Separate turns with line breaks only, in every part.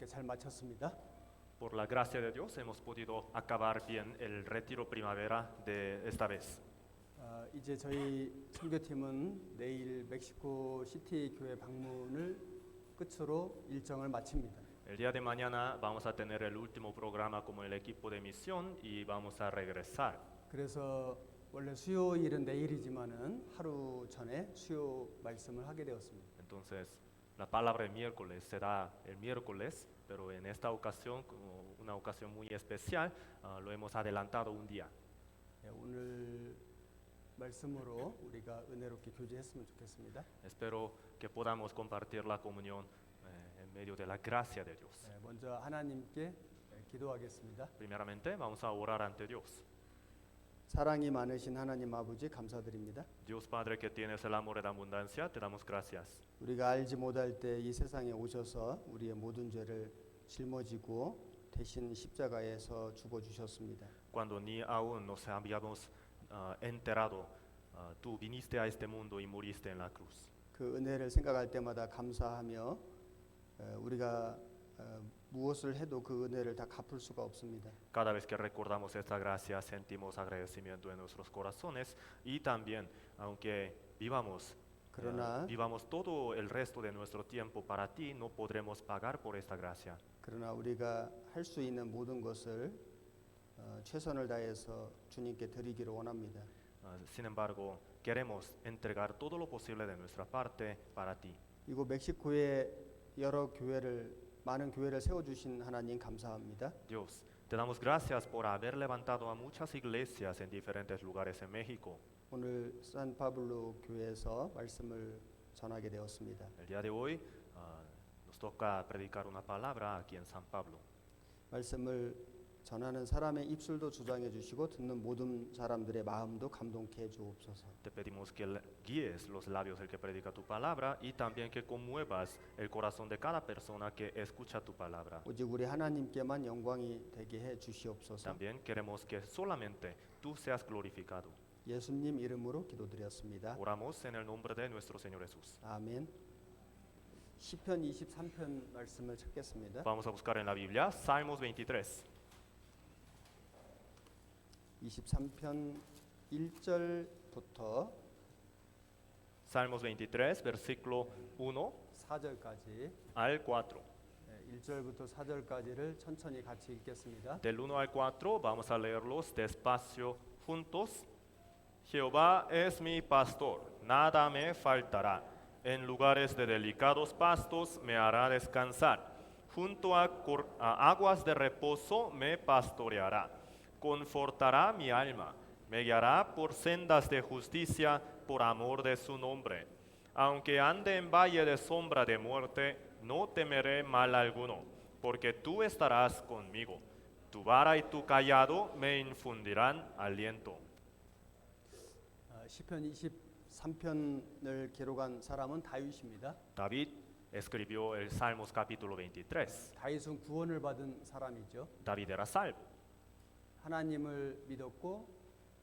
함께 잘 마쳤습니다.
Por la gracia de Dios hemos podido acabar bien el retiro primavera de esta vez.
이제 저희 선교팀은 내일 멕시코 시티 교회 방문을 끝으로 일정을 마칩니다.
El día de mañana vamos a tener el último programa como el equipo de misión y vamos a regresar.
그래서 원래 수요일은 내일이지만은 하루 전에 수요 말씀을 하게 되었습니다.
Entonces, la palabra de miércoles será el miércoles, pero en esta ocasión, como una ocasión muy especial, lo hemos adelantado un día.
오늘 말씀으로 우리가 은혜롭게 교제했으면 좋겠습니다.
Espero que podamos compartir la comunión en medio de la gracia de Dios.
먼저 하나님께 기도하겠습니다.
Primeramente, vamos a orar ante Dios.
사랑이 많으신 하나님 아버지 감사드립니다.
Dios Padre que tienes el amor en abundancia, te damos gracias.
우리가 알지 못할 때 이 세상에 오셔서 우리의 모든 죄를 짊어지고 대신 십자가에서 죽어 주셨습니다.
Cuando ni aún nos habíamos enterado, tú viniste a este mundo y moriste en la cruz.
그 은혜를 생각할 때마다 감사하며 우리가 무엇을 해도 그 은혜를 다 갚을 수가 없습니다.
Cada vez que recordamos esta gracia, sentimos agradecimiento en nuestros corazones y también, aunque vivamos todo el resto de nuestro tiempo para ti, no podremos pagar por esta gracia.
그러나 우리가 할 수 있는 모든 것을 최선을 다해서 주님께 드리기를 원합니다.
Sin embargo, queremos entregar todo lo posible de nuestra parte para ti.
이곳 멕시코에 많은 교회를 세워주신 하나님 감사합니다.
Dios, te damos gracias por haber levantado a muchas iglesias en diferentes lugares en México.
오늘 산파블로 교회에서 말씀을 전하게 되었습니다.
El día de hoy nos toca predicar una palabra aquí en San Pablo.
말씀을 전하는 사람의 입술도 주장해 주시고 듣는 모든 사람들의 마음도 감동케 해 주옵소서.
Te pedimos que guíes los labios del que predica tu palabra y también que conmuevas el corazón de cada persona que escucha tu palabra.
오직 우리 하나님께만 영광이 되게 해 주시옵소서.
También queremos que solamente tú seas glorificado.
예수님 이름으로 기도드렸습니다.
Oramos en el nombre de nuestro Señor Jesús.
아멘. 시편 23편 말씀을 찾겠습니다.
Vamos a buscar en la Biblia Salmos 23.
23편 1절부터
Salmos 23, versículo 1
4절까지
al 4.
1절부터 4절까지를 천천히 같이 읽겠습니다.
Del 1 al 4 vamos a leerlos despacio juntos. Jehová es mi pastor, nada me faltará. En lugares de delicados pastos me hará descansar. Junto a aguas de reposo me pastoreará. Confortará mi alma. Me guiará por sendas de justicia por amor de su nombre. Aunque ande en valle de sombra de muerte, no temeré mal alguno, porque tú estarás conmigo. Tu vara y tu cayado me infundirán aliento.
시편 23편을 기록한 사람은 다윗입니다.
David escribió el Salmos capítulo 23.
다윗은 구원을 받은 사람이죠.
David era salvo.
하나님을 믿었고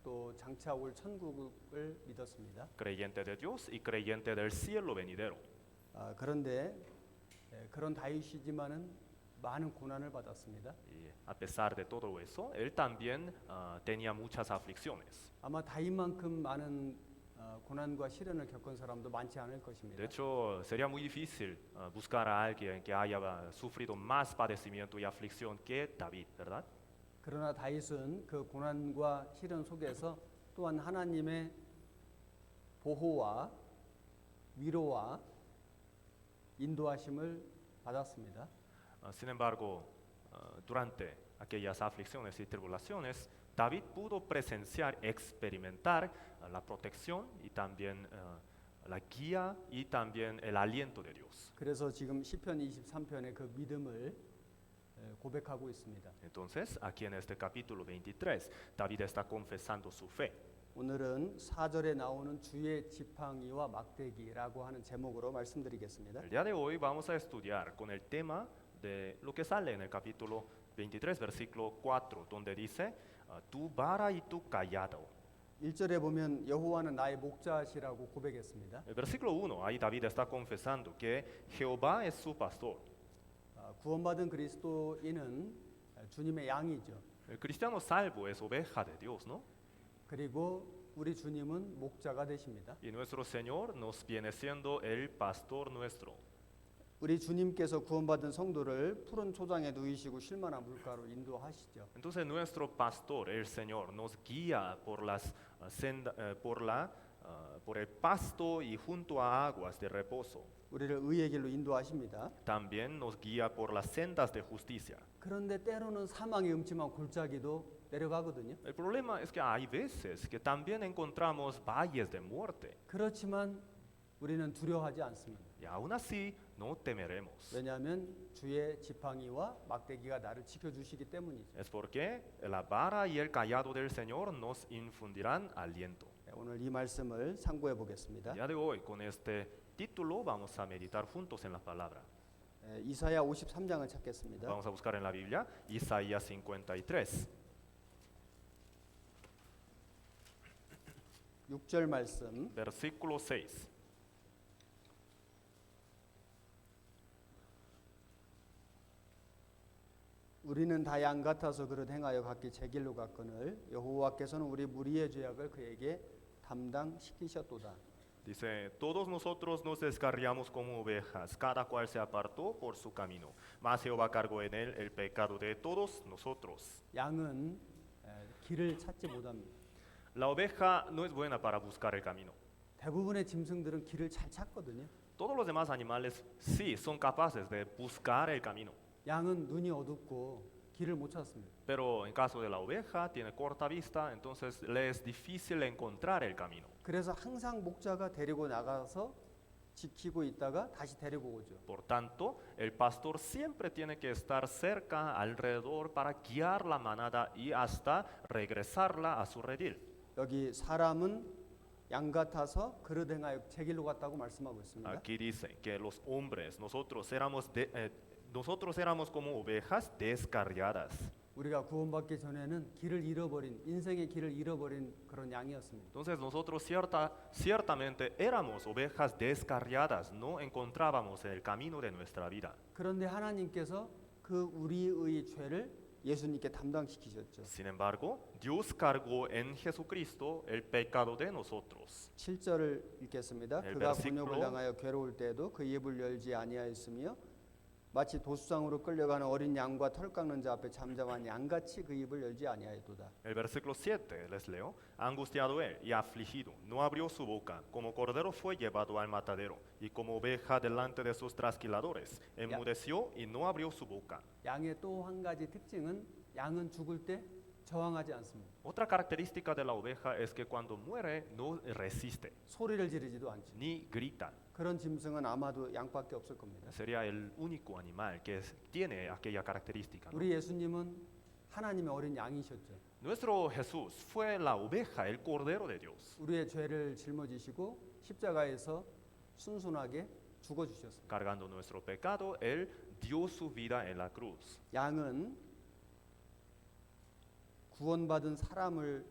또 장차 올 천국을 믿었습니다.
Creyente de Dios y creyente del cielo venidero.
그런데 그런 다윗이지만은 많은 고난을 받았습니다.
Y a pesar de todo eso, él también tenía muchas aflicciones.
아마 다윗만큼 많은 고난과 시련을 겪은 사람도 많지 않을 것입니다.
De hecho, sería muy difícil buscar a alguien que haya sufrido más padecimiento y aflicción que David, ¿verdad?
그러나 다윗은 그 고난과 시련 속에서 또한 하나님의 보호와 위로와 인도하심을 받았습니다.
Sin embargo, durante aquellas aflicciones y tribulaciones, David pudo presenciar, experimentar la protección y también la guía y también el aliento de Dios.
그래서 지금 시편 23편의 그 믿음을 고백하고 있습니다.
Entonces, aquí en este capítulo 23, David está confesando su fe.
오늘은 4절에 나오는 주의 지팡이와 막대기라고 하는 제목으로 말씀드리겠습니다.
El día de hoy vamos a estudiar con el tema de lo que sale en el capítulo 23, versículo 4, donde dice, tu vara y tu cayado.
1절에 보면 여호와는 나의 목자시라고 고백했습니다.
El versículo 1, ahí David está confesando que Jehová es su pastor.
구원받은 그리스도인은 주님의 양이죠.
El cristiano salvo es oveja de Dios, ¿no?
그리고 우리 주님은 목자가 되십니다.
Y nuestro Señor nos viene siendo el pastor nuestro.
우리 주님께서 구원받은 성도를 푸른 초장에 누이시고 쉴만한 물가로 인도하시죠.
Entonces nuestro pastor, el Señor, nos guía por por el pasto y junto a aguas de reposo.
우리를 의의 길로 인도하십니다.
También nos guía por las sendas de justicia.
그런데 때로는 사망의 음침한 골짜기도 내려가거든요.
El problema es que hay veces que también encontramos valles de muerte
그렇지만 우리는 두려워하지 않습니다.
y aún así no temeremos.
왜냐하면 주의 지팡이와 막대기가 나를 지켜주시기 때문이죠.
Es porque la vara y el callado del Señor nos infundirán aliento.
오늘 이 말씀을 상고해 보겠습니다.
El día de hoy, con este título, vamos a meditar juntos en la palabra.
이사야 53장을 찾겠습니다.
Vamos a buscar en la Biblia Isaías 53,
6절 말씀.
versículo 6.
우리는 다 양 같아서 그릇 행하여 각기 제 길로 갔거늘 여호와께서는 우리 무리의 죄악을 그에게 담당시키셨도다.
Dice, todos nosotros nos descarriamos como ovejas, cada cual se apartó por su camino, mas Jehová cargó en él el pecado de todos nosotros.
양은 길을 찾지 못합니다.
La oveja no es buena para buscar el camino.
대부분의 짐승들은 길을 잘 찾거든요.
Todos los demás animales sí son capaces de buscar el camino,
양은 눈이 어둡고 길을 못 찾습니다.
pero en caso de la oveja tiene corta vista, entonces le es difícil encontrar el camino.
그래서 항상 목자가 데리고 나가서 지키고 있다가 다시 데리고 오죠.
Por tanto, el pastor siempre tiene que estar cerca, alrededor, para guiar la manada y hasta regresarla a su redil.
여기 사람은 양 같아서 그릇 행하여 제 길로 갔다고 말씀하고 있습니다.
Aquí dice que los hombres, nosotros éramos como ovejas descarriadas.
우리가 구원받기 전에는 길을 잃어버린 인생의 길을 잃어버린 그런 양이었습니다.
Entonces nosotros ciertamente éramos ovejas descarriadas, no encontrábamos el camino de nuestra vida.
그런데 하나님께서 그 우리의 죄를 예수님께 담당시키셨죠.
Sin embargo, Dios cargó en Jesucristo el pecado de nosotros.
7절을 읽겠습니다.
El
그가
versículo.
곤욕을 당하여 괴로울 때에도 그 입을 열지 아니하였으며 마치 도수장으로 끌려가는 어린 양과 털 깎는 자 앞에 잠잠한 양같이 그 입을 열지 아니하였도다.
El versículo 7, les leo. Angustiado él y afligido, no abrió su boca, como cordero fue llevado al matadero, y como oveja delante de sus trasquiladores, enmudeció y no abrió su boca.
양의 또 한 가지 특징은 양은 죽을 때 저항하지 않습니다.
Otra característica de la oveja es que cuando muere no resiste,
소리를 지르지도 않죠.
ni grita.
그런 짐승은 아마도 양밖에 없을 겁니다.
Sería el único animal que tiene aquella característica, ¿no?
우리 예수님은 하나님의 어린 양이셨죠.
Nuestro Jesús fue la oveja, el cordero de Dios.
우리의 죄를 짊어지시고 십자가에서 순순하게 죽어주셨습니다.
Cargando nuestro pecado, Él dio su vida en la cruz.
양은 구원받은 사람을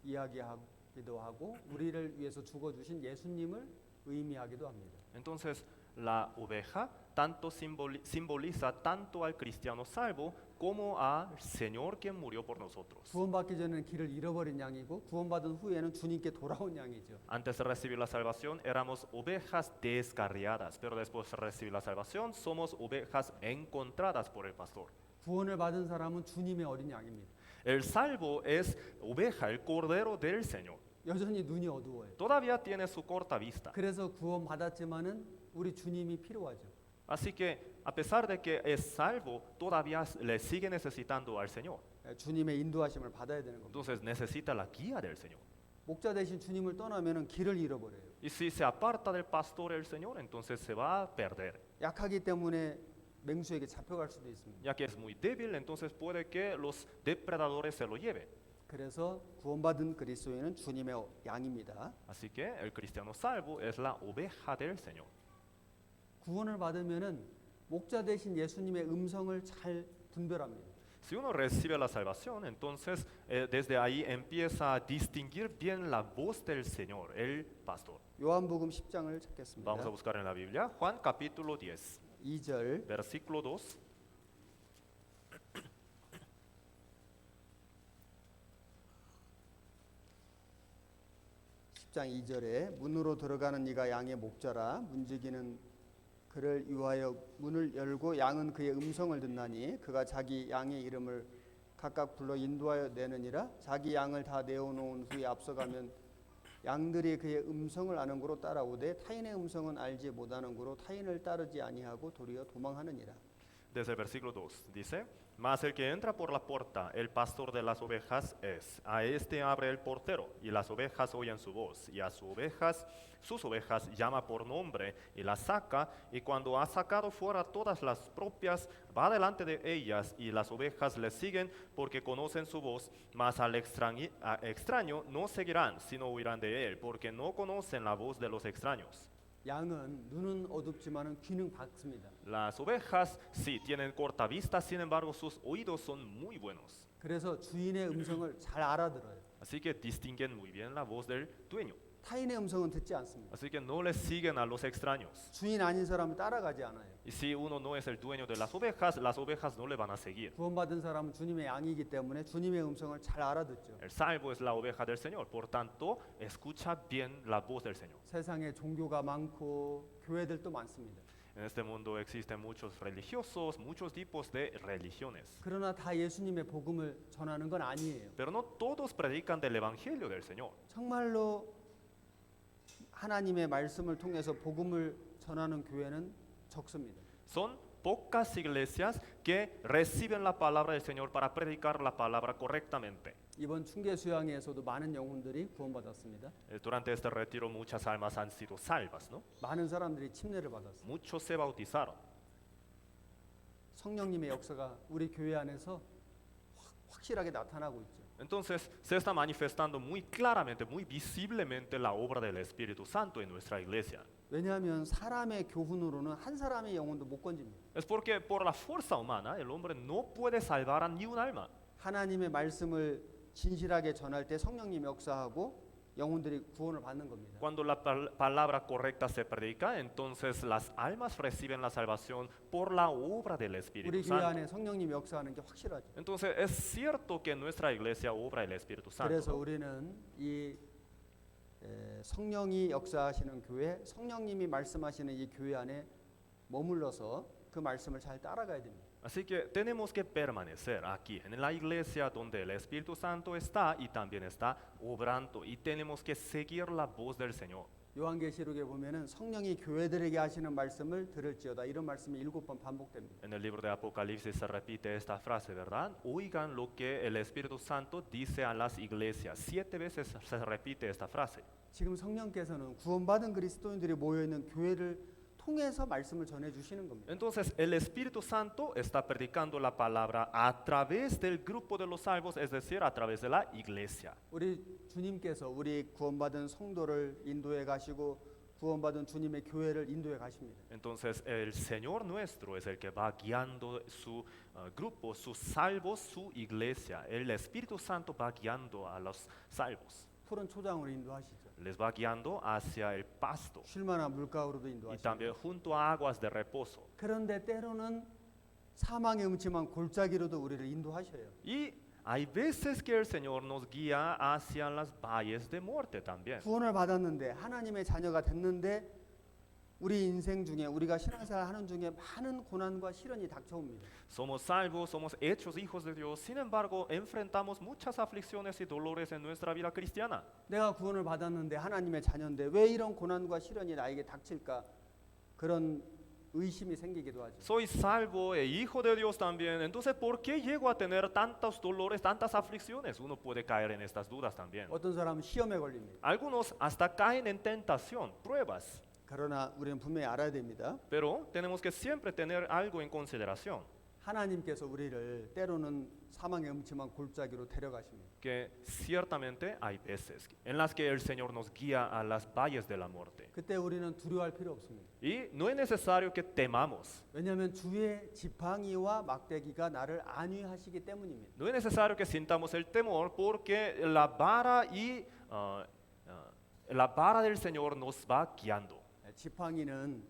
이야기하기도 하고 우리를 위해서 죽어주신 예수님을 의미하기도 합니다.
Entonces, la oveja tanto simboliza tanto al cristiano salvo como al Señor quien murió por nosotros.
구원받기 전에는 길을 잃어버린 양이고 구원받은 후에는 주님께 돌아온 양이죠.
Antes de recibir la salvación éramos ovejas descarriadas, pero después de recibir la salvación somos ovejas encontradas por el pastor.
구원을 받은 사람은 주님의 어린 양입니다.
El salvo es oveja, el cordero del Señor.
여전히 눈이 어두워요.
Todavía tiene su corta vista.
그래서 구원받았지만은 우리 주님이 필요하죠.
Así que a pesar de que es salvo, todavía le sigue necesitando al Señor.
주님의 인도하심을 받아야 되는 겁니다.
Entonces necesita la guía del Señor.
목자 대신 주님을 떠나면은 길을 잃어버려요.
Y si se aparta del pastor el Señor, entonces se va a perder.
약하기 때문에 맹수에게 잡혀갈 수도 있습니다.
Ya que es muy débil, entonces puede que los depredadores se lo lleven.
그래서 구원받은 그리스도인은 주님의 양입니다.
Así que el cristiano salvo es la oveja del Señor.
구원을 받으면은 목자 대신 예수님의 음성을 잘 분별합니다.
Si uno recibe la salvación, entonces desde ahí empieza a distinguir bien la voz del Señor, el pastor.
요한복음 10장을 찾겠습니다.
Vamos a buscar en la Biblia Juan capítulo 10,
2절
versículo 2.
10장 2절에 문으로 들어가는 이가 양의 목자라 문지기는 그를 위하여 문을 열고 양은 그의 음성을 듣나니 그가 자기 양의 이름을 각각 불러 인도하여 내느니라. 자기 양을 다 내어놓은 후에 앞서가면 양들이 그의 음성을 아는 고로 따라오되 타인의 음성은 알지 못하는 고로 타인을 따르지 아니하고 도리어 도망하느니라.
Desde el versículo 2 dice, mas el que entra por la puerta, el pastor de las ovejas es. A este abre el portero, y las ovejas oyen su voz, y a sus ovejas llama por nombre, y las saca, y cuando ha sacado fuera todas las propias, va delante de ellas, y las ovejas le siguen porque conocen su voz, mas al extraño no seguirán, sino huirán de él, porque no conocen la voz de los extraños.
양은 눈은 어둡지만은 귀는 밝습니다.
Las ovejas sí tienen corta vista, sin embargo sus oídos son muy buenos.
그래서 주인의 음성을 잘 알아들어요.
Así que distinguen muy bien la voz del dueño.
타인의 음성은 듣지 않습니다.
Así que no les siguen a los extraños.
주인 아닌 사람은 따라가지 않아요.
Y si uno no es el dueño de las ovejas no le van a seguir.
구원받은 사람은 주님의 양이기 때문에 주님의 음성을 잘 알아듣죠.
El salvo es la oveja del Señor, por tanto escucha bien la voz del Señor.
세상에 종교가 많고 교회들도 많습니다.
En este mundo existen muchos religiosos, muchos tipos de religiones.
그러나 다 예수님의 복음을 전하는 건 아니에요.
Pero no todos predican del Evangelio del Señor.
정말로 하나님의 말씀을 통해서 복음을 전하는 교회는 적습니다.
Son pocas iglesias que reciben la palabra del Señor para predicar la palabra correctamente.
이번 충계 수양회에서도 많은 영혼들이 구원받았습니다.
Durante este retiro muchas almas han sido salvas, ¿no?
많은 사람들이 침례를 받았습니다.
Muchos se bautizaron.
성령님의 역사가 우리 교회 안에서 확실하게 나타나고 있죠.
Entonces se está manifestando muy claramente, muy visiblemente la obra del Espíritu Santo en nuestra iglesia.
왜냐하면 사람의 교훈으로는 한 사람의 영혼도 못 건집니다.
Es porque por la fuerza humana el hombre no puede salvar a ni un alma.
하나님의 말씀을 진실하게 전할 때 성령님이 역사하고 영혼들이 구원을 받는 겁니다.
Cuando la palabra correcta se predica, entonces las almas reciben la salvación por la obra del Espíritu
우리 교회
Santo.
안에 성령님이 역사하는 게 확실하죠.
Entonces es cierto que en nuestra iglesia obra el Espíritu
그래서
Santo.
우리는 이 성령이 역사하시는 교회, 성령님이 말씀하시는 이 교회 안에 머물러서 그 말씀을 잘 따라가야 됩니다.
Así que tenemos que permanecer aquí, en la iglesia donde el Espíritu Santo está y también está obrando, y tenemos que seguir la voz del Señor.
요한계시록에 보면은 성령이 교회들에게 하시는 말씀을 들을지어다 이런 말씀이 7번 반복됩니다.
En el libro de Apocalipsis se repite esta frase, ¿verdad? Oigan lo que el Espíritu Santo dice a las iglesias. 7 veces se repite esta frase.
지금 성령께서는 구원받은 그리스도인들이 모여 있는 교회를 통해서 말씀을 전해 주시는 겁니다.
Entonces el Espíritu Santo está predicando la palabra a través del grupo de los salvos, es decir, a través de la iglesia.
우리 주님께서 우리 구원받은 성도를 인도해 가시고 구원받은 주님의 교회를 인도해 가십니다.
Entonces el Señor nuestro es el que va guiando su grupo, sus salvos, su iglesia. El Espíritu Santo va guiando a los salvos.
푸른 초장으로 인도하시죠.
Les va guiando hacia el pasto
쉴만한 물가로도
y
인도하시죠.
también junto a aguas de reposo.
그런데 때로는 사망의 음침한 골짜기로도 우리를 인도하셔요.
Y hay veces que el Señor nos guía hacia las valles de muerte también.
구원을 받았는데 하나님의 자녀가 됐는데 우리 인생 중에 우리가 신앙생활 하는 중에 많은 고난과 시련이 닥쳐옵니다.
Somos salvos, somos hechos hijos de Dios, sin embargo enfrentamos muchas aflicciones y dolores en nuestra vida cristiana.
내가 구원을 받았는데 하나님의 자녀인데 왜 이런 고난과 시련이 나에게 닥칠까? 그런 의심이 생기기도 하죠.
Soy salvo e hijo de Dios también, entonces ¿por qué llego a tener tantos dolores, tantas aflicciones? Uno puede caer en estas dudas también.
어떤 사람은 시험에 걸립니다.
Algunos hasta caen en tentación, pruebas,
그러나 우리는 분명히 알아야 됩니다.
pero tenemos que siempre tener algo en consideración,
하나님께서 우리를 때로는 사망의 음침한 골짜기로 데려가십니다.
que ciertamente hay veces en las que el Señor nos guía a las valles de la muerte.
그때 우리는 두려워할 필요 없습니다.
Y no es necesario que temamos,
왜냐하면 주의 지팡이와 막대기가 나를 안위하시기 때문입니다.
no es necesario que sintamos el temor porque la vara del Señor nos va guiando.
지팡이는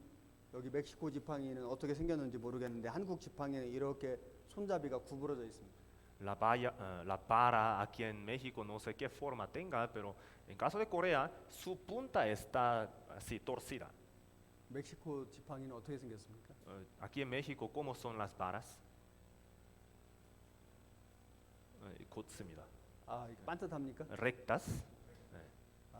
여기 멕시코 지팡이는 어떻게 생겼는지 모르겠는데 한국 지팡이는 이렇게 손잡이가 구부러져 있습니다.
la para aquí en México, no sé qué forma tenga, pero en caso de Corea, su punta está así torcida.
멕시코 지팡이는 어떻게 생겼습니까?
Aquí en México, ¿cómo son las varas? 곧습니다.
아, 이게 반듯합니까?
Rectas.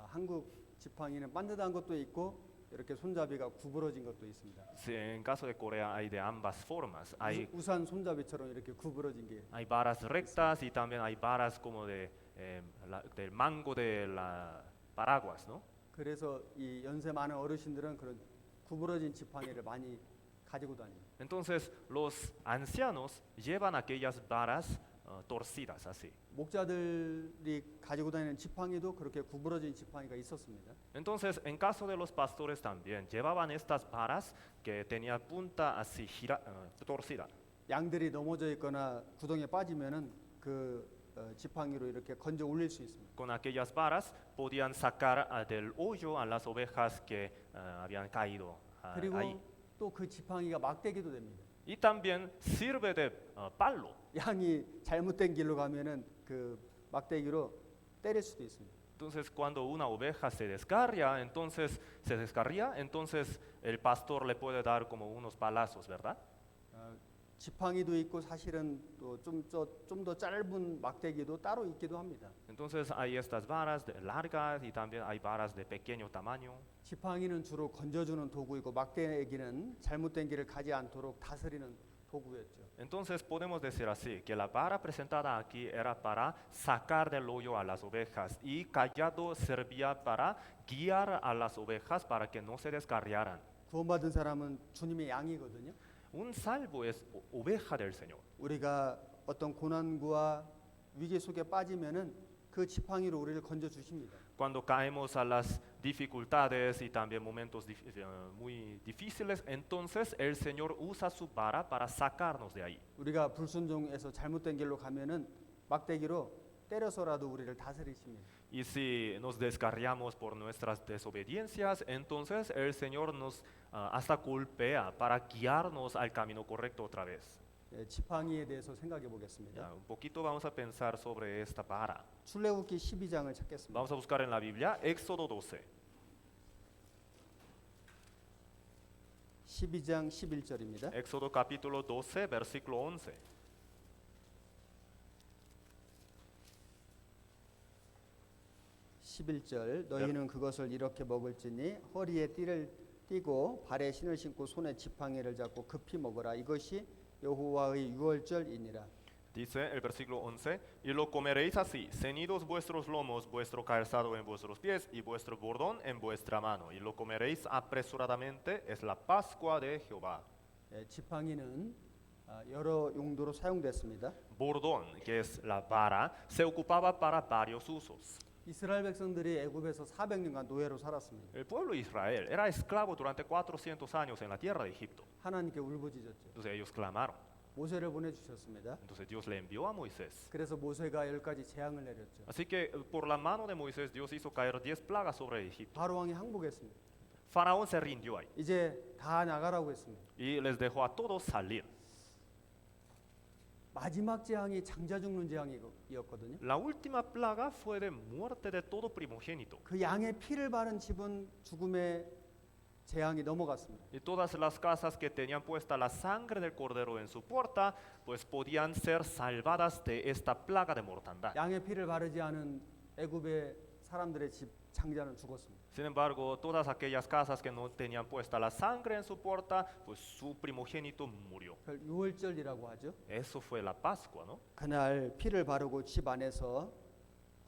한국 지팡이는 반듯한 것도 있고 이렇게 손잡이가 구부러진 것도 있습니다.
Sí, en caso de Corea hay de ambas formas.
우산 손잡이처럼 이렇게 구부러진 게
Hay varas rectas y también hay varas como del mango de la paraguas, ¿no?
그래서 이 연세 많은 어르신들은 그런 구부러진 지팡이를 많이 가지고 다니요.
Entonces los ancianos llevan aquellas varas torcidas así.
목자들이 가지고 다니는 지팡이도 그렇게 구부러진 지팡이가 있었습니다.
Entonces, en caso de los pastores también, llevaban estas varas que tenía punta así torcida.
양들이 넘어져 있거나 구덩이에 빠지면은 그 지팡이로 이렇게 건져 올릴 수 있습니다.
Con aquellas varas podían sacar del hoyo a las ovejas que habían caído ahí.
그리고 또 그 지팡이가 막대기도 됩니다.
Y también sirve de palo.
양이 잘못된 길로 가면은 그 막대기로 때릴 수도 있습니다.
Entonces, cuando una oveja se descarría, entonces el pastor le puede dar como unos palazos, ¿verdad?
지팡이도 있고 사실은 또 좀 더 짧은 막대기도 따로 있기도 합니다.
Entonces hay estas varas largas y también hay varas de pequeño tamaño.
지팡이는 주로 건져주는 도구이고 막대기는 잘못된 길을 가지 않도록 다스리는 도구였죠.
Entonces podemos decir así, que la vara presentada aquí era para sacar del hoyo a las ovejas y cayado servía para guiar a las ovejas para que no se descarriaran.
구원받은 사람은 주님의 양이거든요.
Un salvo es oveja del Señor.
우리가 어떤 고난과 위기 속에 빠지면은 그 지팡이로 우리를 건져 주십니다.
Cuando caemos a las dificultades y también momentos muy difíciles, entonces el Señor usa su vara para sacarnos de ahí.
우리가 불순종해서 잘못된 길로 가면은 막대기로 때려서라도 우리를 다스리십니다.
Y si nos descarriamos por nuestras desobediencias, entonces el Señor nos hasta golpea para guiarnos al camino correcto otra vez.
지팡이에 대해서 생각해 보겠습니다.
Ya, un poquito vamos a pensar sobre esta vara.
출애굽기 12장을 찾겠습니다.
Vamos a buscar en la Biblia Éxodo 12.
12장 11절입니다.
Éxodo capítulo 12, versículo 11.
11절 너희는 그것을 이렇게 먹을지니 허리에 띠를 띠고 발에 신을 신고 손에 지팡이를 잡고 급히 먹으라 이것이 여호와의 유월절이니라.
Dice el versículo 11, y lo comeréis así, ceñidos vuestros lomos, vuestro calzado en vuestros pies y vuestro bordón en vuestra mano, y lo comeréis apresuradamente, es la Pascua de Jehová.
지팡이는 여러 용도로 사용됐습니다.
Bordón, que es la vara, se ocupaba para varios usos.
이스라엘 백성들이 애굽에서 400년간 노예로 살았습니다.
El pueblo de Israel era esclavo durante 400 años en la tierra de Egipto.
하나님께 울부짖었죠.
Entonces ellos clamaron.
모세를 보내주셨습니다.
Entonces Dios le envió a Moisés.
그래서 모세가 10가지 재앙을 내렸죠.
Así que por la mano de Moisés Dios hizo caer 10 plagas sobre Egipto.
바로 왕이 항복했습니다.
Faraón se rindió ahí
이제 다 나가라고 했습니다.
y les dejó a todos salir.
마지막 재앙이 장자 죽는 재앙이었거든요.
La última plaga fue de muerte de todo primogénito.
그 양의 피를 바른 집은 죽음의 재앙이 넘어갔습니다.
Y todas las casas que tenían puesta la sangre del cordero en su puerta, pues podían ser salvadas de esta plaga de mortandad.
양의 피를 바르지 않은 애굽의 사람들의 집 장자는 죽었습니다.
Sin embargo, todas aquellas casas que no tenían puesta la sangre en su puerta, pues su primogénito murió.
그걸 유월절이라고 하죠.
Eso fue la Pascua, ¿no?
그날 피를 바르고 집 안에서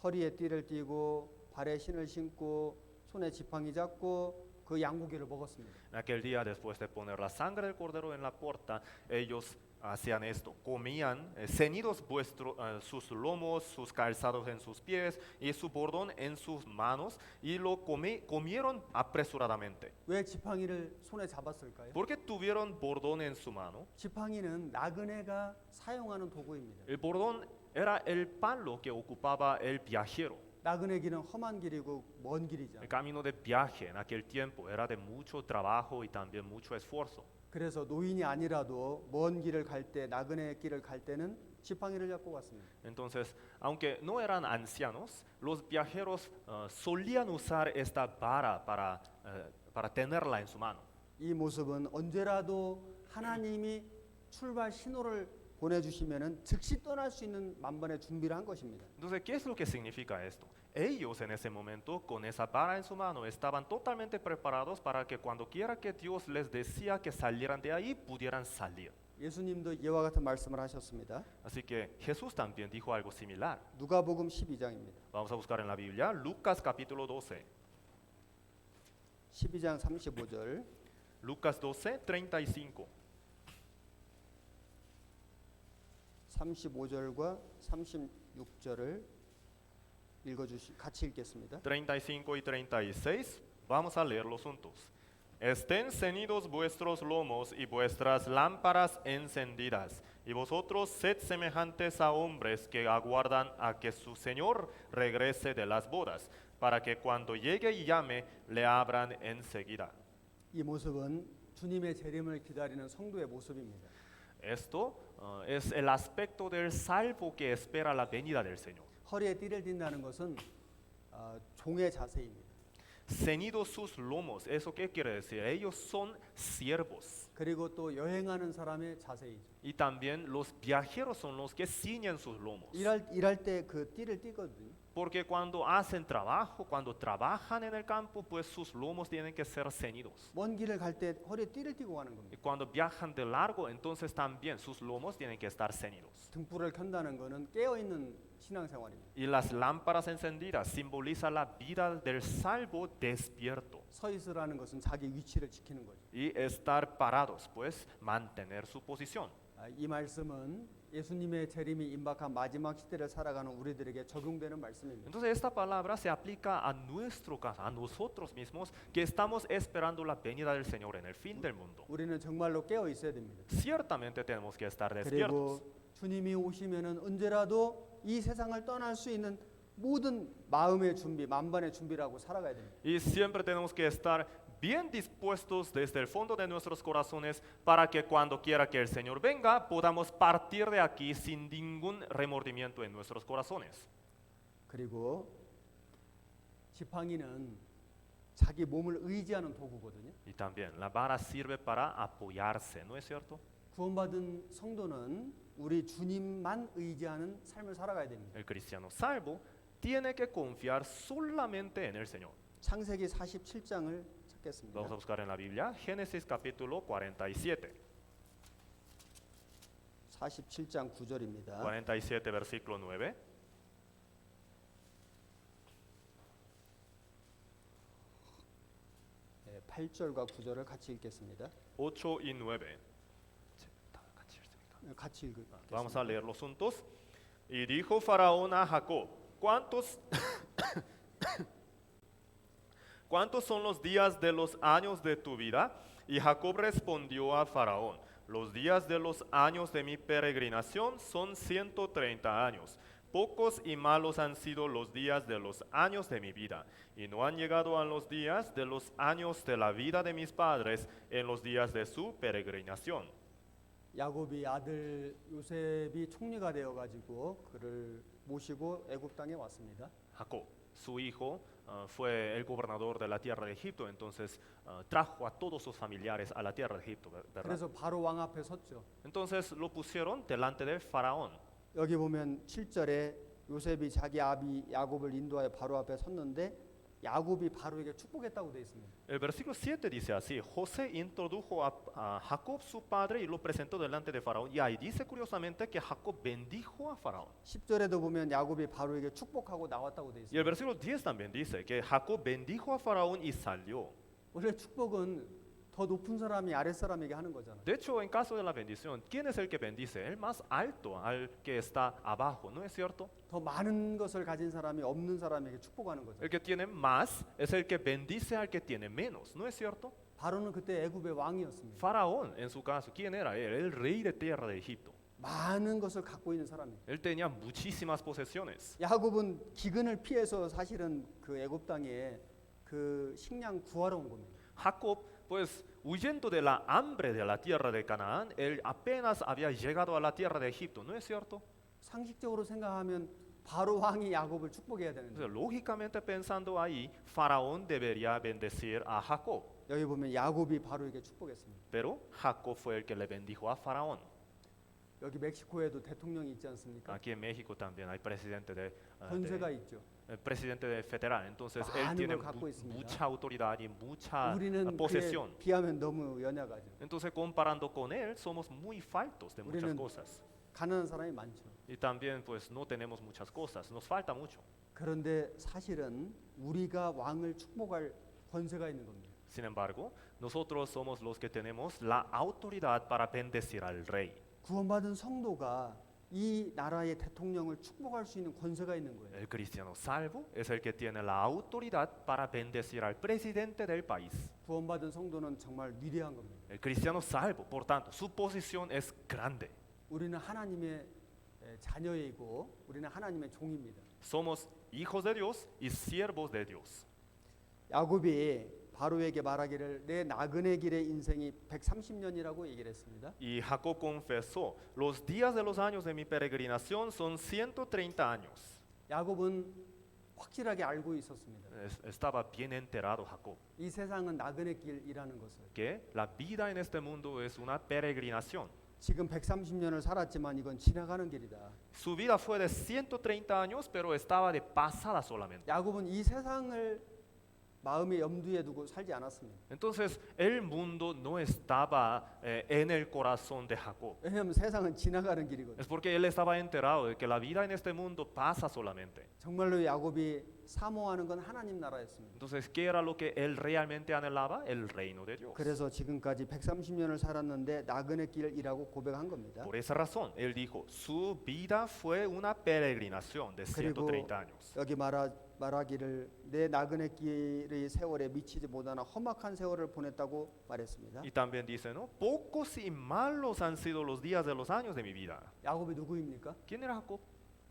허리에 띠를 띠고 발에 신을 신고 손에 지팡이 잡고 그 양고기를 먹었습니다.
En aquel día, después de poner la sangre del cordero en la puerta, ellos hacían esto, comían ceñidos sus lomos, sus calzados en sus pies y su bordón en sus manos y lo comieron apresuradamente.
왜 지팡이를 손에 잡았을까요?
¿Por qué tuvieron bordón en su mano?
지팡이는 나그네가 사용하는 도구입니다.
El bordón era el palo que ocupaba el viajero.
나그네 길은 험한 길이고 먼 길이죠.
El camino de viaje en aquel tiempo era de mucho trabajo y también mucho esfuerzo.
그래서 노인이 아니라도 먼 길을 갈 때, 나그네 길을 갈 때는 지팡이를 잡고 갔습니다.
Entonces, aunque no eran ancianos, los viajeros solían usar esta vara para tenerla en su mano.
이 모습은 언제라도 하나님이 출발 신호를 보내주시면은 즉시 떠날 수 있는 만반의 준비를 한 것입니다.
Entonces, ¿qué es lo que significa esto? Ellos en ese momento, con esa vara en su mano, estaban totalmente preparados para que cuando quiera que Dios les decía que salieran de ahí, pudieran salir.
예수님도 이와 같은 말씀을 하셨습니다.
Así que Jesús también dijo algo similar.
누가복음 12장입니다.
Vamos a buscar en la Biblia, Lucas capítulo 12.
12장 35절.
Lucas 12, 35.
35절과 36절을 같이 읽겠습니다.
35 y 36, vamos a leerlos juntos. Estén ceñidos vuestros lomos y vuestras lámparas encendidas, y vosotros sed semejantes a hombres que aguardan a que su Señor regrese de las bodas, para que cuando llegue y llame, le abran enseguida.
이 모습은 주님의 재림을 기다리는 성도의 모습입니다.
Esto es el aspecto del salvo que espera la venida del Señor.
허리에 띠를 딘다는 것은 종의 자세입니다.
Ceñidos sus lomos, ¿eso qué quiere decir? Ellos son siervos.
그리고 또 여행하는 사람의 자세이죠.
Y también los viajeros son los que ciñen sus lomos.
일할 때 그 띠를 띠거든요.
Porque cuando hacen trabajo, cuando trabajan en el campo, pues sus lomos tienen que ser ceñidos.
먼 길을 갈 때 허리에 띠를 띠고 가는
Y
겁니다.
cuando viajan de largo, entonces también sus lomos tienen que estar ceñidos.
등불을 켠다는 것은 깨어 있는 신앙생활입니다.
Y las lámparas encendidas simbolizan la vida del salvo despierto.
서 있으라는 것은 자기 위치를 지키는 거죠.
Y estar parados, pues mantener su posición.
이 말씀은 예수님의 재림이 임박한 마지막 시대를 살아가는 우리들에게 적용되는 말씀입니다.
Entonces esta palabra se aplica a nuestro caso, a nosotros mismos, que estamos esperando la venida del Señor en el fin del mundo.
우리는 정말로 깨어 있어야 됩니다.
Ciertamente tenemos que estar despiertos.
그리고 주님이 오시면은 언제라도 이 세상을 떠날 수 있는 모든 마음의 준비, 만반의 준비라고 살아가야 됩니다.
Y siempre tenemos que estar bien dispuestos desde el fondo de nuestros corazones para que cuando quiera que el Señor venga podamos partir de aquí sin ningún remordimiento en nuestros corazones.
그리고 지팡이는 자기 몸을 의지하는 도구거든요.
Y también la vara sirve para apoyarse, ¿no es cierto?
구원받은 성도는 우리 주님만 의지하는 삶을 살아가야 됩니다.
El cristiano salvo tiene que confiar solamente en el Señor.
창세기 47장을 찾겠습니다.
Vamos a buscar en la Biblia Génesis capítulo 47.
47장 9절입니다.
47 versículo 9.
네, 8절과 9절을 같이 읽겠습니다.
8 y 9.
같이 읽겠습니다.
Vamos a leerlos juntos. Y dijo Faraón a Jacob, ¿cuántos son los días de los años de tu vida? Y Jacob respondió a Faraón, los días de los años de mi peregrinación son 130 años. Pocos y malos han sido los días de los años de mi vida, y no han llegado a los días de los años de la vida de mis padres en los días de su peregrinación.
야곱이 아들 요셉이 총리가 되어 가지고 그를 모시고 애굽 땅에 왔습니다.
Jacob, su hijo, fue el gobernador de la tierra de Egipto, entonces trajo a todos sus familiares a la tierra de Egipto, ¿verdad?
그래서 바로 왕 앞에 섰죠.
Entonces lo pusieron delante del faraón.
여기 보면 7절에 요셉이 자기 아비 야곱을 인도하여 바로 앞에 섰는데 야곱이 바로에게 축복했다고 되어 있습니다.
El versículo 7 dice así, José introdujo a Jacob su padre y lo presentó delante de Faraón. Y ahí dice curiosamente que Jacob bendijo a Faraón.
10절에도 보면 야곱이 바로에게 축복하고 나왔다고 되어
Y el
있습니다.
versículo 10 también dice que Jacob bendijo a Faraón y salió.
원래 축복은 더 높은 사람이 아랫 사람에게 하는 거잖아요.
De hecho, en caso de la bendición, ¿quién es el que bendice? El más alto al que está abajo, ¿no es cierto?
더 많은 것을 가진 사람이 없는 사람에게 축복하는 거죠.
El que tiene más es el que bendice al que tiene menos, ¿no es cierto?
바로는 그때 애굽의 왕이었습니다.
Faraón, en su caso, ¿quién era él? El rey de tierra de Egipto.
많은 것을 갖고 있는 사람이에요.
Él tenía muchísimas posesiones.
야곱은 기근을 피해서 사실은 그 애굽 땅에 그 식량 구하러 온 겁니다.
Jacob, pues, huyendo de la hambre de la tierra de Canaán, él apenas había llegado a la tierra de Egipto, ¿no es cierto?
상식적으로 생각하면 바로 왕이 야곱을 축복해야 되는데
Entonces, lógicamente pensando ahí, Faraón debería bendecir a Jacob,
여기 보면 야곱이 바로에게 축복했습니다.
pero Jacob fue el que le bendijo a Faraón.
여기 멕시코에도 대통령이 있지 않습니까?
Aquí en México también hay presidente
권세가 있죠.
presidente federal, entonces él
많은
tiene
걸 갖고 있습니다.
mucha autoridad y mucha
우리는 그에
posesión.
비하면 너무 연약하죠.
Entonces comparando con él somos muy faltos de muchas
우리는
cosas
가난한 사람이 많죠.
y también pues no tenemos muchas cosas, nos falta mucho.
그런데 사실은 우리가 왕을 축복할 권세가 있는 겁니다.
Sin embargo, nosotros somos los que tenemos la autoridad para bendecir al rey.
구원받은 성도가 이 나라의 대통령을 축복할 수 있는 권세가 있는 거예요.
El cristiano salvo es el que tiene la autoridad para bendecir al presidente del país.
구원받은 성도는 정말 위대한 겁니다.
El cristiano salvo, por tanto, su posición es grande.
우리는 하나님의 자녀이고 우리는 하나님의 종입니다.
Somos hijos de Dios y siervos de Dios.
야곱이 바로에게 말하기를 내 나그네 길의 인생이 130년이라고 얘기를 했습니다.
Y Jacob confesó, los días de los años de mi peregrinación son 130 años.
야곱은 확실하게 알고 있었습니다.
Estaba bien enterado Jacob,
이 세상은 나그네 길이라는 것을.
que la vida en este mundo es una peregrinación.
지금 130년을 살았지만 이건 지나가는 길이다.
Su vida fue de 130 años, pero estaba de pasada solamente.
야곱은 이 세상을 마음의 염두에 두고 살지 않았습니다.
Entonces, el mundo no estaba en el corazón de Jacob.
왜냐하면 세상은 지나가는 길이거든요.
Es porque él estaba enterado de que la vida en este mundo pasa solamente.
정말로 야곱이 사모하는 건 하나님 나라였습니다.
Entonces, ¿qué era lo que él realmente anhelaba? El reino de Dios.
그래서 지금까지 130년을 살았는데 나그네 길이라고 고백한 겁니다.
Por esa razón, él dijo, su vida fue una peregrinación de
그리고
130 años.
여기 말하기를 내 나그네 길의 세월에 미치지 못하나 험악한 세월을 보냈다고 말했습니다.
Y también dice, ¿no? Pocos y malos han sido los días de los años de mi vida.
야곱이 누구입니까?
¿Quién era Jacob?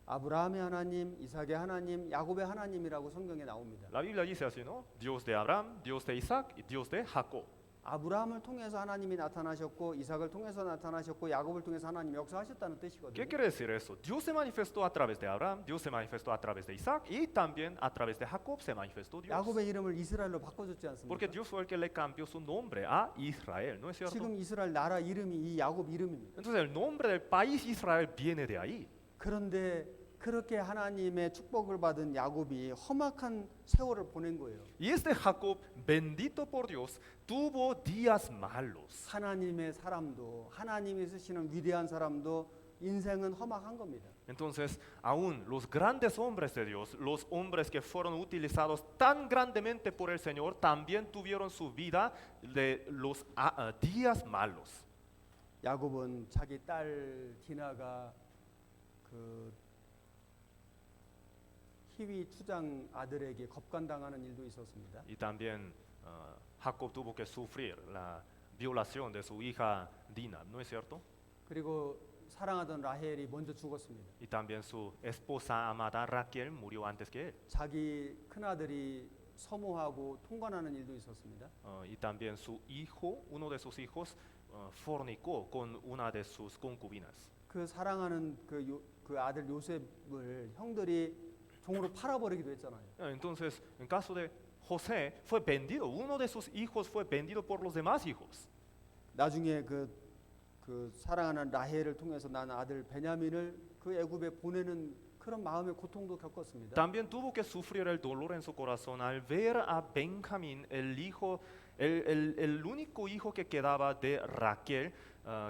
아브라함의 하나님, 이삭의 하나님, 야곱의 하나님이라고 성경에 나옵니다.
La Biblia dice así, ¿no? Dios de Abraham, Dios de Isaac y Dios de Jacob.
아브라함을 통해서 하나님이 나타나셨고 이삭을 통해서 나타나셨고 야곱을 통해서 하나님이 역사하셨다는 뜻이거든요.
¿Qué quiere decir eso? Dios se manifestó a través de Abraham, Dios se manifestó a través de Isaac y también a través de Jacob se manifestó Dios.
야곱의 이름을 이스라엘로 바꿔줬지
Porque
않습니까?
Dios fue el que le cambió su nombre a Israel, ¿no es cierto?
지금 이스라엘 나라 이름이 이 야곱 이름입니다.
Entonces el nombre del país Israel viene de ahí.
그런데 그렇게 하나님의 축복을 받은 야곱이 험악한 세월을 보낸 거예요.
Y este Jacob, bendito por Dios, tuvo días malos.
하나님의 사람도 하나님이 쓰시는 위대한 사람도 인생은 험악한 겁니다.
Entonces, aún los grandes hombres de Dios, los hombres que fueron utilizados tan grandemente por el Señor, también tuvieron su vida de los días malos.
야곱은 자기 딸 디나가 그 히위 추장 아들에게 겁간당하는 일도 있었습니다.
Y también Jacob tuvo que sufrir la violación de su hija Dina, ¿no es cierto?
그리고 사랑하던 라헬이 먼저 죽었습니다.
Y también su esposa amada Raquel murió antes que él.
자기 큰아들이 서모하고 통관하는 일도 있었습니다.
Y también su hijo, uno de sus hijos, fornicó con una de sus concubinas.
그 사랑하는 그 아들 요셉을 형들이 종으로 팔아버리기도 했잖아요.
Entonces, en caso de José, fue vendido. Uno de sus hijos fue vendido por los demás hijos.
나중에 그 사랑하는 라헬을 통해서 난 아들 베냐민을 그 애굽에 보내는 그런 마음의 고통도 겪었습니다.
También tuvo que sufrir el dolor en su corazón al ver a Benjamín, el hijo, el único hijo que quedaba de Raquel,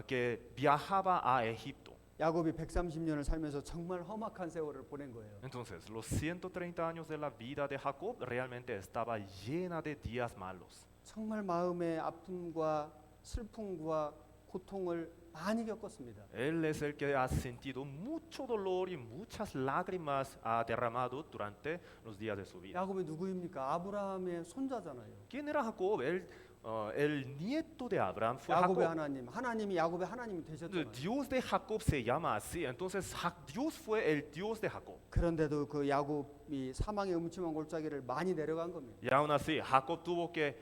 que viajaba a Egipto.
야곱이 130년을 살면서 정말 험악한 세월을 보낸 거예요.
Entonces, los 130 años de la vida de Jacob realmente estaba llena de días malos.
정말 마음의 아픔과 슬픔과 고통을 많이 겪었습니다.
Él es el que ha sentido mucho dolor y muchas lágrimas ha derramado durante los días de su vida.
야곱이 누구입니까? 아브라함의 손자잖아요.
¿Quién era Jacob? El nieto de Abraham fue
야곱의
Jacob.
하나님, 하나님이 야곱의 하나님이 되셨잖아요.
Dios de Jacob se llama así. Entonces, Dios fue el Dios de Jacob.
그런데도 그 야곱이 사망의 음침한 골짜기를 많이 내려간 겁니다.
Y aún así, Jacob tuvo que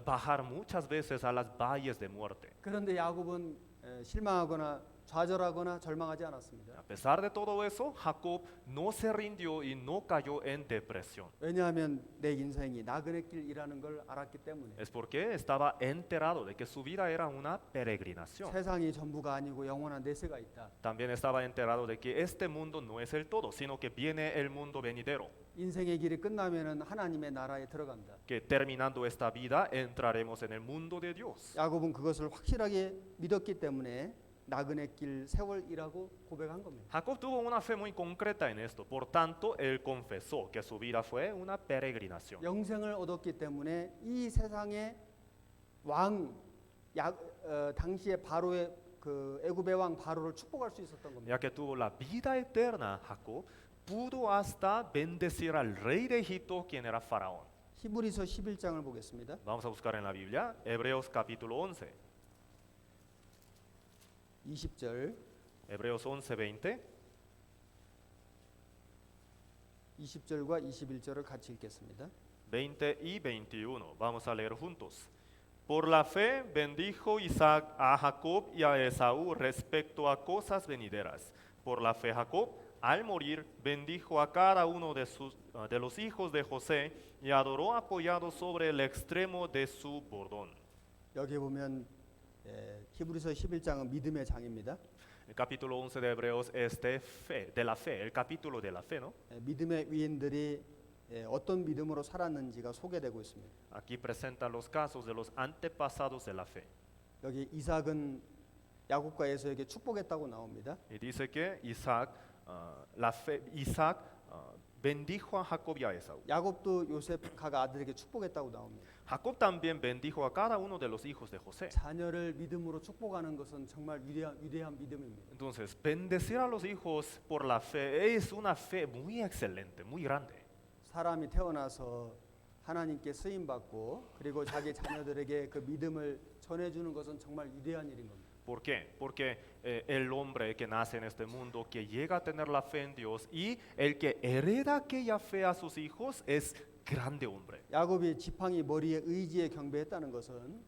bajar muchas veces a las valles de muerte.
그런데 야곱은 실망하거나 좌절하거나 절망하지 않았습니다.
A pesar de todo eso, Jacob no se rindió y no cayó en depresión.
왜냐하면 내 인생이 나그네 길이라는 걸 알았기 때문에.
Es porque estaba enterado de que su vida era una peregrinación.
세상이 전부가 아니고 영원한 내세가 있다.
También estaba enterado de que este mundo no es el todo, sino que viene el mundo venidero.
인생의 길이 끝나면은 하나님의 나라에 들어간다.
Que terminando esta vida entraremos en el mundo de Dios.
야곱은 그것을 확실하게 믿었기 때문에 나그네 길 세월이라고 고백한 겁니다.
Jacob tuvo una fe muy concreta en esto, por tanto, él confesó que su vida fue una peregrinación.
영생을 얻었기 때문에 이 세상의 당시에 바로의 그 애굽의 왕 바로를 축복할 수 있었던 겁니다.
Ya que tuvo la vida eterna, Jacob pudo hasta bendecir al rey de Egipto, quien era Faraón.
히브리서 11장을 보겠습니다.
Vamos a buscar en la Biblia, Hebreos capítulo 11.
20절,
Hebreos 11:20.
20절과 21절을 같이 읽겠습니다.
20 y 21. Vamos a leer juntos. Por la fe bendijo Isaac a Jacob y a Esaú respecto a cosas venideras. Por la fe Jacob, al morir, bendijo a cada uno de los hijos de José y adoró apoyado sobre el extremo de su bordón.
여기 보면 히브리서 11장은 믿음의 장입니다.
El capítulo 11 de Hebreos es de la fe, el capítulo de la fe, ¿no?
믿음의 위인들이 어떤 믿음으로 살았는지가 소개되고 있습니다.
Aquí presenta los casos de los antepasados de la fe.
여기 이삭은 야곱과 에서에게 축복했다고 나옵니다.
Y dice que Isaac bendijo a Jacob y a Esaú.
야곱도 요셉 각 아들에게 축복했다고 나옵니다.
Jacob también bendijo a cada uno de los hijos de José.
자녀를 믿음으로 축복하는 것은 정말 위대한 믿음입니다.
Entonces, bendecir a los hijos por la fe es una fe muy excelente, muy grande.
사람이 태어나서 하나님께 쓰임 받고 그리고 자기 자녀들에게 그 믿음을 전해주는 것은 정말 위대한 일인 겁니다.
¿Por qué? Porque el hombre que nace en este mundo, que llega a tener la fe en Dios y el que hereda aquella fe a sus hijos es grande hombre.
야곱이 지팡이 머리에 의지에 경배했다는 것은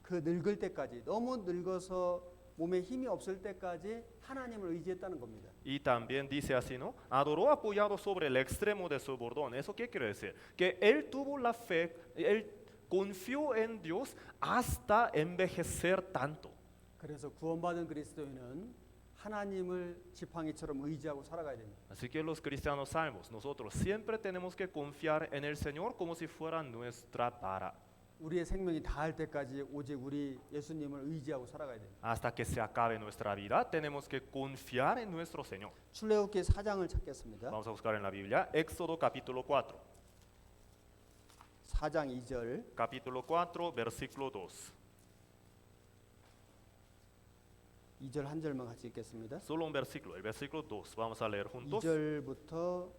그 늙을 때까지 너무 늙어서 몸에 힘이 없을 때까지 하나님을 의지했다는 겁니다.
Y también dice así, ¿no? Adoró apoyado sobre el extremo de su bordón. ¿Eso qué quiere decir? Que él tuvo la fe, él confió en Dios hasta envejecer tanto.
그래서 구원받은 그리스도인은 하나님을 지팡이처럼 의지하고 살아가야 됩니다.
Así que los cristianos salvos, nosotros siempre tenemos que confiar en el Señor como si fuera nuestra vara.
우리의 생명이 다할 때까지 오직 우리 예수님을 의지하고 살아가야 됩니다.
Hasta que se acabe nuestra vida, tenemos que confiar en nuestro Señor.
출애굽기 4장을 찾겠습니다.
Vamos a buscar en la Biblia, Éxodo capítulo 4.
4장 2절.
Capítulo 4, versículo 2.
2절 한 절만 같이 읽겠습니다.
Solo un versículo, el versículo 2. Vamos a leer juntos.
2절부터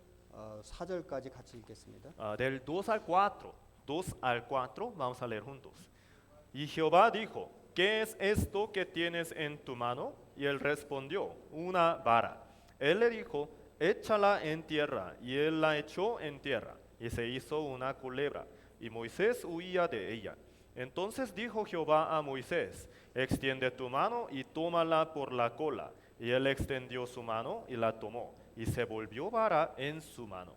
4절까지 같이 읽겠습니다.
Del 2 al 4. 2 al 4, vamos a leer juntos. Y Jehová dijo, ¿qué es esto que tienes en tu mano? Y él respondió, una vara. Él le dijo, échala en tierra. Y él la echó en tierra. Y se hizo una culebra. Y Moisés huía de ella. Entonces dijo Jehová a Moisés, extiende tu mano y tómala por la cola. Y él extendió su mano y la tomó. Y se volvió vara en su mano.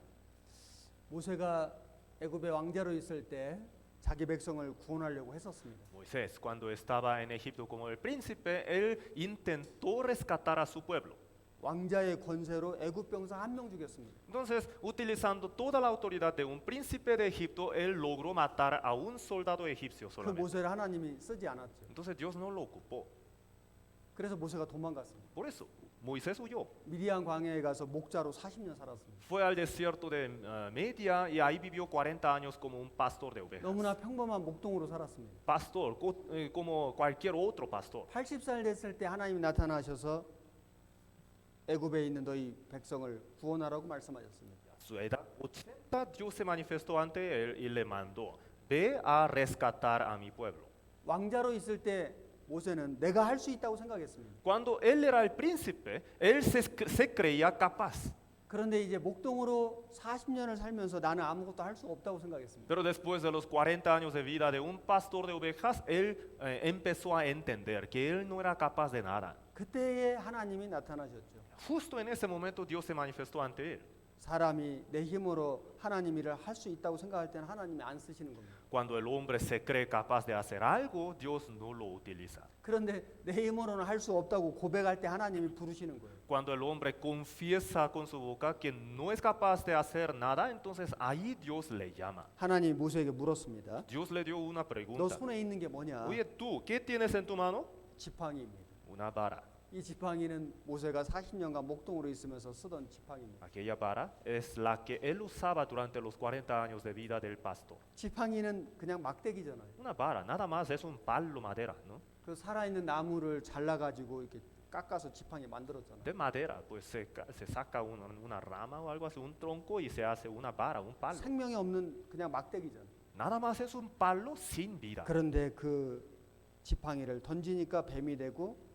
모세가 애굽의 왕자로 있을 때 자기 백성을 구원하려고 했었습니다.
Moisés, cuando estaba en Egipto como el príncipe, él intentó rescatar a su pueblo.
왕자의 권세로 애굽 병사 한 명 죽였습니다.
Entonces, utilizando toda la autoridad de un príncipe de Egipto, él logró matar a un soldado egipcio
그
solamente.
모세를 하나님이 쓰지 않았죠.
Entonces, Dios no lo ocupó.
그래서 모세가 도망갔습니다.
Por eso, Moisés huyó.
미디안 광야에 가서 목자로 40년 살았습니다.
Fue al desierto de Media y ahí vivió 40 años como un pastor de ovejas.
너무나 평범한 목동으로 살았습니다.
Pastor, como cualquier otro pastor.
80살 됐을 때 하나님이 나타나셔서 애굽에 있는 너희 백성을 구원하라고 말씀하셨습니다.
A su edad 80, Dios se manifestó ante él y le mandó, ve a rescatar a mi pueblo.
왕자로 있을 때 모세는 내가 할 수 있다고 생각했습니다.
Cuando él era el príncipe, él se creía capaz.
그런데 이제 목동으로 40년을 살면서 나는 아무것도 할 수 없다고 생각했습니다.
Pero después de los 40 años de vida de un pastor de ovejas, él empezó a entender que él no era capaz de nada.
그때에 하나님이 나타나셨죠.
Justo en ese momento Dios se manifestó ante él.
사람이 내 힘으로 하나님 일을 할 수 있다고 생각할 때는 하나님이 안 쓰시는 겁니다.
Cuando el hombre se cree capaz de hacer algo, Dios no lo utiliza.
그런데 내 힘으로는 할 수 없다고 고백할 때 하나님이 부르시는 거예요.
Cuando el hombre confiesa con su boca que no es capaz de hacer nada, entonces ahí Dios le llama.
하나님이 모세에게 물었습니다.
Dios le dio una
너
pregunta.
손에 있는 게 뭐냐?
Oye, tú, ¿qué tienes en tu mano?
지팡이입니다.
Una vara.
이 지팡이는 모세가 40년간 목동으로 있으면서 쓰던 지팡이입니다.
Aquella vara es la que él usaba durante los 40 años de vida del pastor.
지팡이는 그냥 막대기잖아요.
Una vara, nada más es un palo madera, ¿no?
그 살아있는 나무를 잘라가지고 이렇게 깎아서 지팡이 만들었잖아요.
De madera, pues se saca una rama o algo así, un tronco y se hace una vara, un palo.
생명이 없는 그냥 막대기잖아요.
Nada más es un palo sin vida.
그런데 그 지팡이를 던지니까 뱀이 되고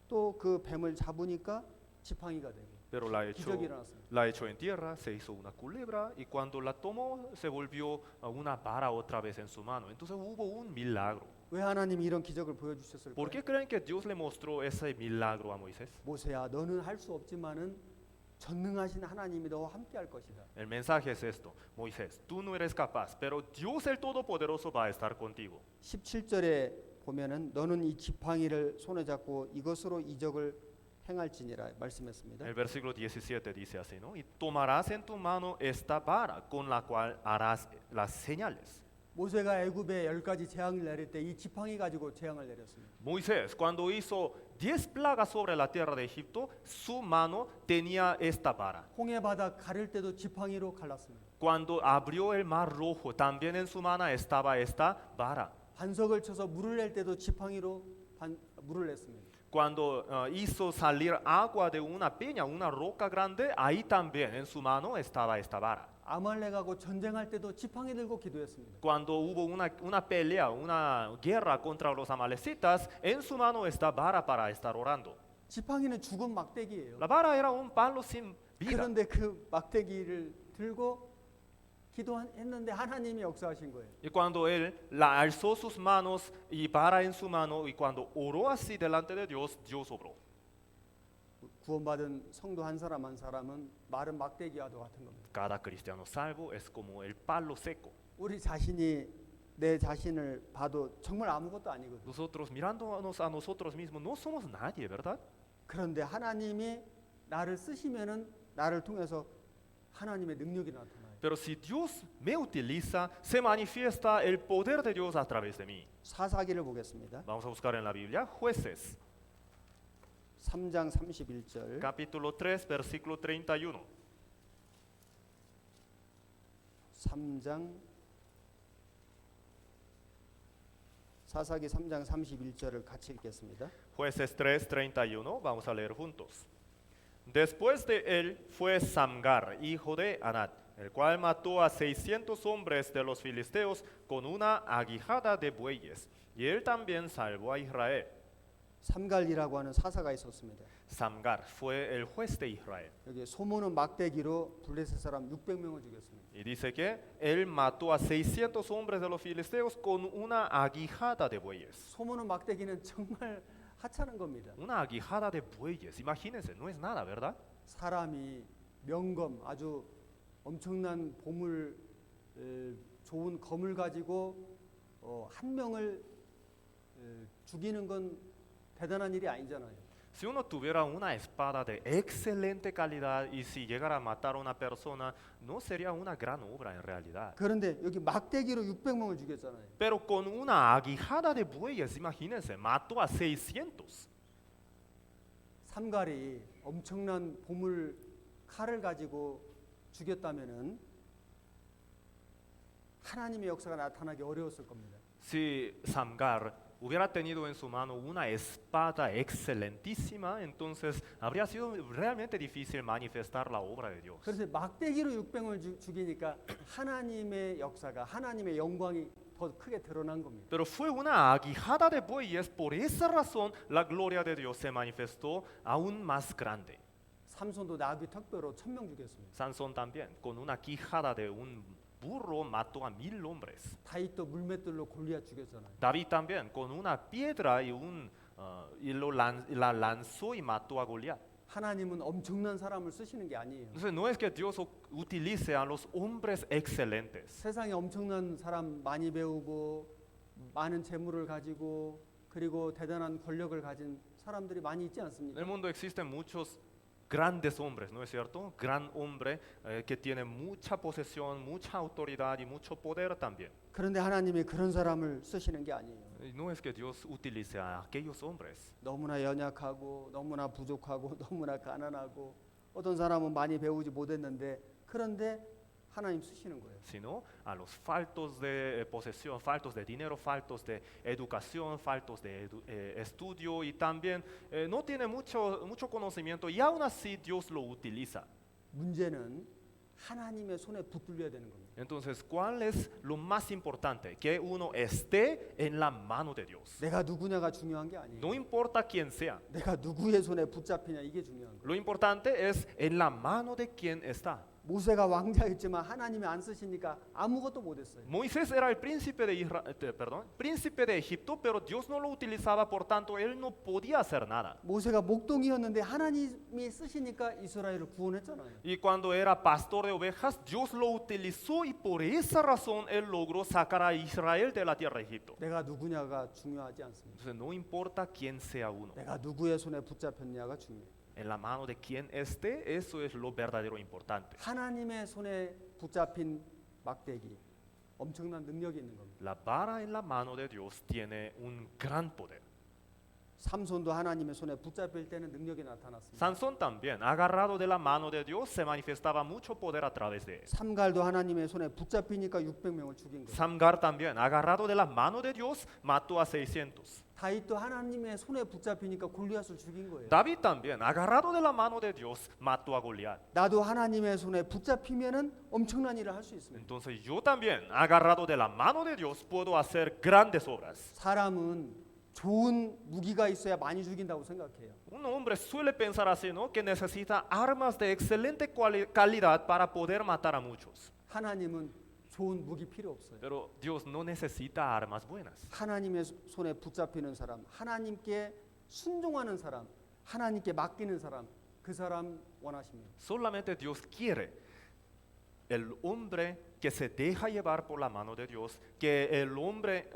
또 그 뱀을 잡으니까 지팡이가 되고
Pero
기적이 일어났습니다.
la echó en tierra, se hizo una culebra y cuando la tomó se volvió una vara otra vez en su mano. Entonces hubo un milagro.
왜 하나님이 이런 기적을 보여주셨을까요?
¿Por qué creen que Dios le mostró ese milagro a Moisés?
모세야 너는 할 수 없지만은 전능하신 하나님이 너와 함께 할 것이다.
El mensaje es esto: Moisés, tú no eres capaz, pero Dios el Todopoderoso va a estar contigo.
17절에 보면은 너는 이 지팡이를 손에 잡고 이것으로 이적을 행할지니라 말씀했습니다.
El versículo 17 dice así, ¿no? Y tomarás en tu mano esta vara con la cual harás las señales.
모세가 애굽에 10가지 재앙을 내릴 때 이 지팡이 가지고 재앙을 내렸습니다.
Moisés, cuando hizo 10 plagas sobre la tierra de Egipto, su mano tenía esta vara.
홍해 바다 가릴 때도 지팡이로 갈랐습니다.
Cuando abrió el mar rojo, también en su mano estaba esta vara.
반석을 쳐서 물을 낼 때도 지팡이로 물을 냈습니다.
Cuando hizo salir agua de una peña, una roca grande, ahí también en su mano estaba esta vara.
아말렉하고 전쟁할 때도 지팡이 들고 기도했습니다.
Cuando hubo una pelea, una guerra contra los amalecitas, en su mano esta vara para estar orando.
지팡이는 죽은 막대기예요.
La vara era un palo sin vida.
그런데 그 막대기를 들고 기도했는데 하나님이 역사하신 거예요.
Y cuando él la alzó sus manos y vara en su mano, y cuando oró así delante de Dios, Dios obró.
구원받은 성도 한 사람 한 사람은 마른 막대기와도 같은 겁니다.
Cada cristiano salvo es como el palo seco.
우리 자신이 내 자신을 봐도 정말 아무것도 아니거든요.
Nosotros mirándonos a nosotros mismos no somos nadie, ¿verdad?
그런데 하나님이 나를 쓰시면은 나를 통해서 하나님의 능력이 나타나요.
Pero si Dios me utiliza, se manifiesta el poder de Dios a través de mí.
사사기를 보겠습니다.
Vamos a buscar en la Biblia Jueces,
3장 31절.
capítulo 3, versículo 31.
3장 사사기 3장 31절을 같이 읽겠습니다.
Jueces 3, 31, vamos a leer juntos. Después de él fue Samgar, hijo de Anat, el cual mató a 600 hombres de los filisteos con una aguijada de bueyes, y él también salvó a Israel.
삼갈이라고 하는 사사가 있었습니다.
Samgar fue el juez de Israel.
여기 소문은 막대기로 블레셋 사람 600명을 죽였습니다.
Y dice que él mató a 600 hombres de los filisteos con una aguijada de bueyes.
소문은 막대기는 정말 하찮은 겁니다.
Una aguijada de bueyes, imagínense, no es nada, ¿verdad?
사람이 명검 아주 엄청난 보물 좋은 검을 가지고 한 명을 죽이는 건 대단한 일이 아니잖아요.
Si uno tuviera una espada de excelente calidad y si llegara a matar a una persona, no sería una gran obra en realidad.
그런데 여기 막대기로 600명을 죽였잖아요.
Pero con una aguijada de bueyes, imagínense, mató a 600.
삼갈이 엄청난 보물 칼을 가지고 죽였다면은 하나님의 역사가 나타나기 어려웠을 겁니다.
Si Samgar hubiera tenido en su mano una espada excelentísima, entonces habría sido realmente difícil manifestar la obra de Dios.
그래서 막대기로 600명을 죽이니까 하나님의 역사가 하나님의 영광이 더 크게 드러난 겁니다.
Pero fue una aguijada de bueyes, por esa razón la gloria de Dios se manifestó aún más grande.
삼손도 나귀 턱뼈로 1000명 죽였습니다.
Sansón también, con una quijada de un burro mató a 1000 hombres.
다윗도 물맷돌로 골리앗 죽였잖아요.
David también, con una piedra la lanzó y mató a Goliat.
하나님은 엄청난 사람을 쓰시는 게 아니에요.
Entonces no es que Dios utilice a los hombres excelentes.
세상에 엄청난 사람 많이 배우고 많은 재물을 가지고 그리고 대단한 권력을 가진 사람들이 많이 있지
En
않습니까?
el mundo existen muchos grandes hombres, ¿no es cierto? Gran hombre que tiene mucha posesión, mucha autoridad y mucho poder también.
그런데 하나님이 그런 사람을 쓰시는 게 아니에요.
Y no es que Dios utilice a aquellos hombres,
너무나 연약하고 너무나 부족하고 너무나 가난하고 어떤 사람은 많이 배우지 못했는데 그런데 하나님 쓰시는 거예요.
sino a los faltos de posesión, faltos de dinero, faltos de educación, faltos de estudio y también no tiene mucho conocimiento y aún así Dios lo utiliza.
문제는 하나님의 손에 붙들려야 되는 겁니다.
Entonces, ¿cuál es lo más importante? Que uno esté en la mano de Dios.
내가 누구냐가 중요한 게 아니에요.
No importa quién sea.
내가 누구의 손에 붙잡히냐 이게 중요한 거예요.
Lo importante es en la mano de quién está.
모세가 왕자였지만 하나님이 안 쓰시니까 아무것도 못했어요.
Moisés era el príncipe de Egipto, pero Dios no lo utilizaba, por tanto él no podía hacer nada.
모세가 목동이었는데 하나님이 쓰시니까 이스라엘을 구원했잖아요.
Y cuando era pastor de ovejas, Dios lo utilizó y por esa razón él logró sacar a Israel de la tierra de Egipto.
내가 누구냐가 중요하지 않습니다.
Entonces no importa quién sea uno,
내가 누구의 손에 붙잡혔냐가 중요해요.
en la mano de quién esté, eso es lo verdadero importante.
하나님의 손에 붙잡힌 막대기 엄청난 능력이 있는 겁니다.
La vara en la mano de Dios tiene un gran poder.
삼손도 하나님의 손에 붙잡힐 때는 능력이 나타났습니다.
Sansón también, agarrado de la mano de Dios, se manifestaba mucho poder a través de él.
삼갈도 하나님의 손에 붙잡히니까 600명을 죽인 거예요.
Samgar también, agarrado de la mano de Dios, mató a 600.
다윗도 하나님의 손에 붙잡히니까 골리앗을 죽인 거예요.
David también, agarrado de la mano de Dios, mató a Goliat.
나도 하나님의 손에 붙잡히면은 엄청난 일을 할 수 있습니다.
Entonces yo también, agarrado de la mano de Dios, puedo hacer grandes obras.
사람은 좋은 무기가 있어야 많이 죽인다고 생각해요.
Un hombre suele pensar así, ¿no? Que necesita armas de excelente calidad para poder matar a muchos.
하나님은 좋은 무기 필요 없어요.
Pero Dios no necesita armas buenas.
하나님의 손에 붙잡히는 사람, 하나님께 순종하는 사람, 하나님께 맡기는 사람, 그 사람 원하십니다.
Solamente Dios quiere el hombre que se deja llevar por la mano de Dios, que el hombre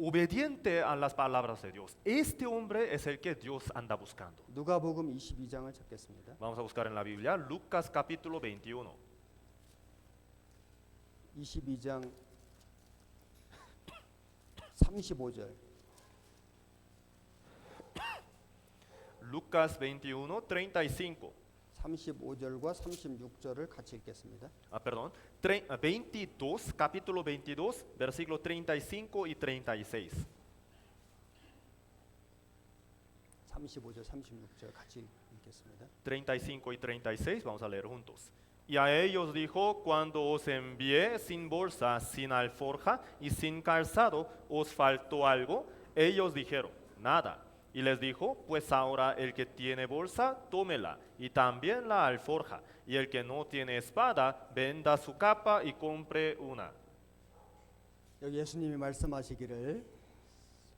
obediente a las palabras de Dios. Este hombre es el que Dios anda buscando.
누가복음 22장을 찾겠습니다.
Vamos a buscar en la Biblia Lucas capítulo 21.
22장 35절.
Lucas 21, 35.
35절과 36절을 같이 읽겠습니다.
Perdón, 22, capítulo 22, versículo 35 y 36.
35절, 36절 같이 읽겠습니다.
35 y 36, vamos a leer juntos. Y a ellos dijo, cuando os envié sin bolsa, sin alforja y sin calzado, ¿os faltó algo? Ellos dijeron, nada. Y les dijo, pues ahora el que tiene bolsa, tómela, y también la alforja, y el que no tiene espada, venda su capa y compre una.
여기 예수님이 말씀하시기를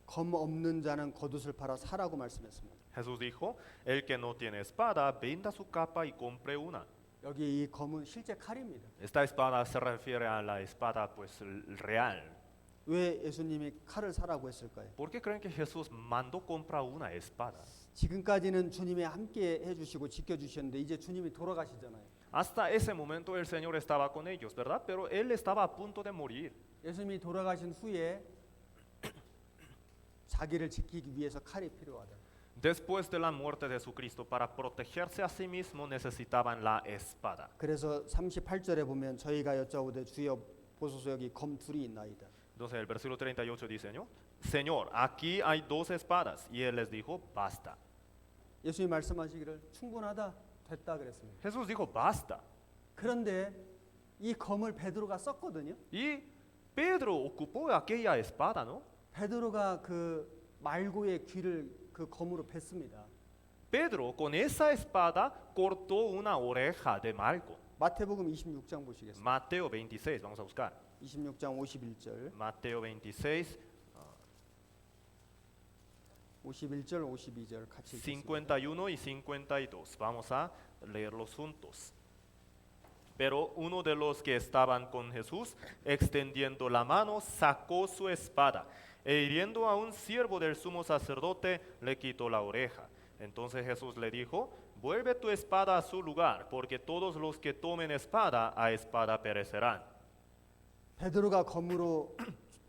검 없는 자는 겉옷을 팔아 사라고 말씀했습니다.
Jesús dijo, el que no tiene espada, venda su capa y compre una.
여기 이 검은 실제 칼입니다.
Esta espada se refiere a la espada pues real.
왜 예수님이 칼을 사라고 했을까요?
¿Por qué creen que Jesús mandó comprar una espada?
지금까지는 주님이 함께 해주시고 지켜주셨는데 이제 주님이 돌아가시잖아요.
Hasta ese momento el Señor estaba con ellos, ¿verdad? Pero Él estaba a punto de morir.
예수님이 돌아가신 후에 자기를 지키기 위해서 칼이 필요하다.
Después de la muerte de Jesucristo, para protegerse a sí mismo necesitaban la espada.
그래서 38절에 보면 저희가 여짜오되 주여 보소서 여기 검 둘이 있나이다.
Entonces el versículo 38 dice, ¿no? Señor, aquí hay 2 espadas. Y Él les dijo, basta.
예수님이 말씀하시기를 충분하다 됐다 그랬습니다.
Jesús dijo, basta.
그런데 이 검을 베드로가 썼거든요.
Y Pedro ocupó aquella espada, ¿no?
베드로가 그 말고의 귀를 그 검으로 뱄습니다.
Pedro con esa espada cortó una oreja de Malco.
마태복음 26장 보시겠습니다.
Mateo 26, vamos a buscar.
26장 51절,
Mateo 26,
51절, 52절 같이 읽겠습니다.
51 y 52. Vamos a leerlos juntos. Pero uno de los que estaban con Jesús, extendiendo la mano, sacó su espada e hiriendo a un siervo del sumo sacerdote, le quitó la oreja. Entonces Jesús le dijo, vuelve tu espada a su lugar, porque todos los que tomen espada, a espada perecerán.
베드로가 검으로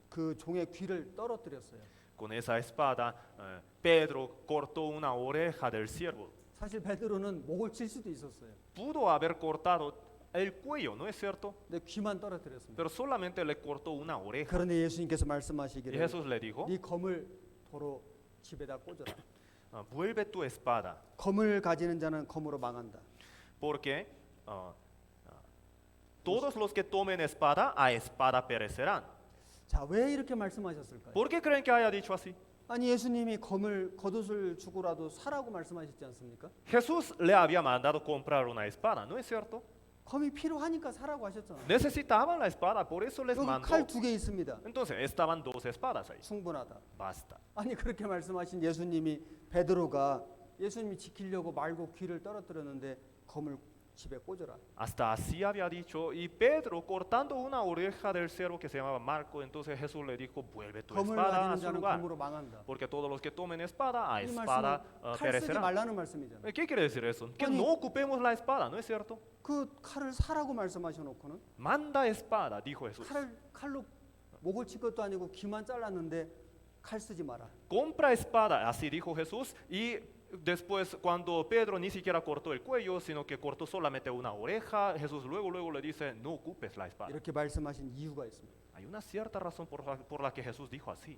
그 종의 귀를 떨어뜨렸어요.
Con esa espada, Pedro cortó una oreja del siervo.
사실 베드로는 목을 칠 수도 있었어요.
Pudo haber cortado el cuello, ¿no es cierto?
근데 귀만 떨어뜨렸습니다.
Pero solamente le cortó una oreja.
그런데 예수님께서
Y
말씀하시기를
Jesús le dijo,
네 검을 도로 집에다 꽂아라.
vuelve tu espada,
검을 가지는 자는 검으로 망한다.
porque todos los que tomen espada, a espada perecerán.
자, 왜 이렇게 말씀하셨을까요?
¿Por qué creen que haya dicho así?
아니 예수님이 검을 겉옷을 주고라도 사라고 말씀하셨지 않습니까?
Jesús le había mandado comprar una espada, ¿no es cierto?
검이 필요하니까 사라고 하셨잖아요.
Necesitaban la espada, por eso les
여기
mandó.
칼 두 개 있습니다.
Entonces estaban dos espadas ahí.
충분하다.
Basta.
아니 그렇게 말씀하신 예수님이 베드로가 예수님이 지키려고 말고 귀를 떨어뜨렸는데 검을 집에 꽂아라.
Hasta así había dicho. Y Pedro, cortando una oreja del siervo que se llamaba Marco, entonces Jesús le dijo, vuelve tu
검을
espada a
가지는
su
자는
lugar.
검으로 망한다.
Porque todos los que tomen espada, a
이
espada
말씀은 칼 쓰지
perecerán.
말라는 말씀이잖아요.
¿Qué quiere decir eso? Que
아니,
no ocupemos la espada, ¿no es cierto?
그 칼을 사라고 말씀하셔놓고는
Manda espada, dijo Jesús.
칼로 목을 칠 것도 아니고 귀만 잘랐는데 칼 쓰지 마라.
Compra espada, así dijo Jesús. Y después, cuando Pedro ni siquiera cortó el cuello, sino que cortó solamente una oreja, Jesús luego le dice, no ocupes la espada.
이렇게 말씀하신 이유가 있습니다.
Hay una cierta razón por la que Jesús dijo así.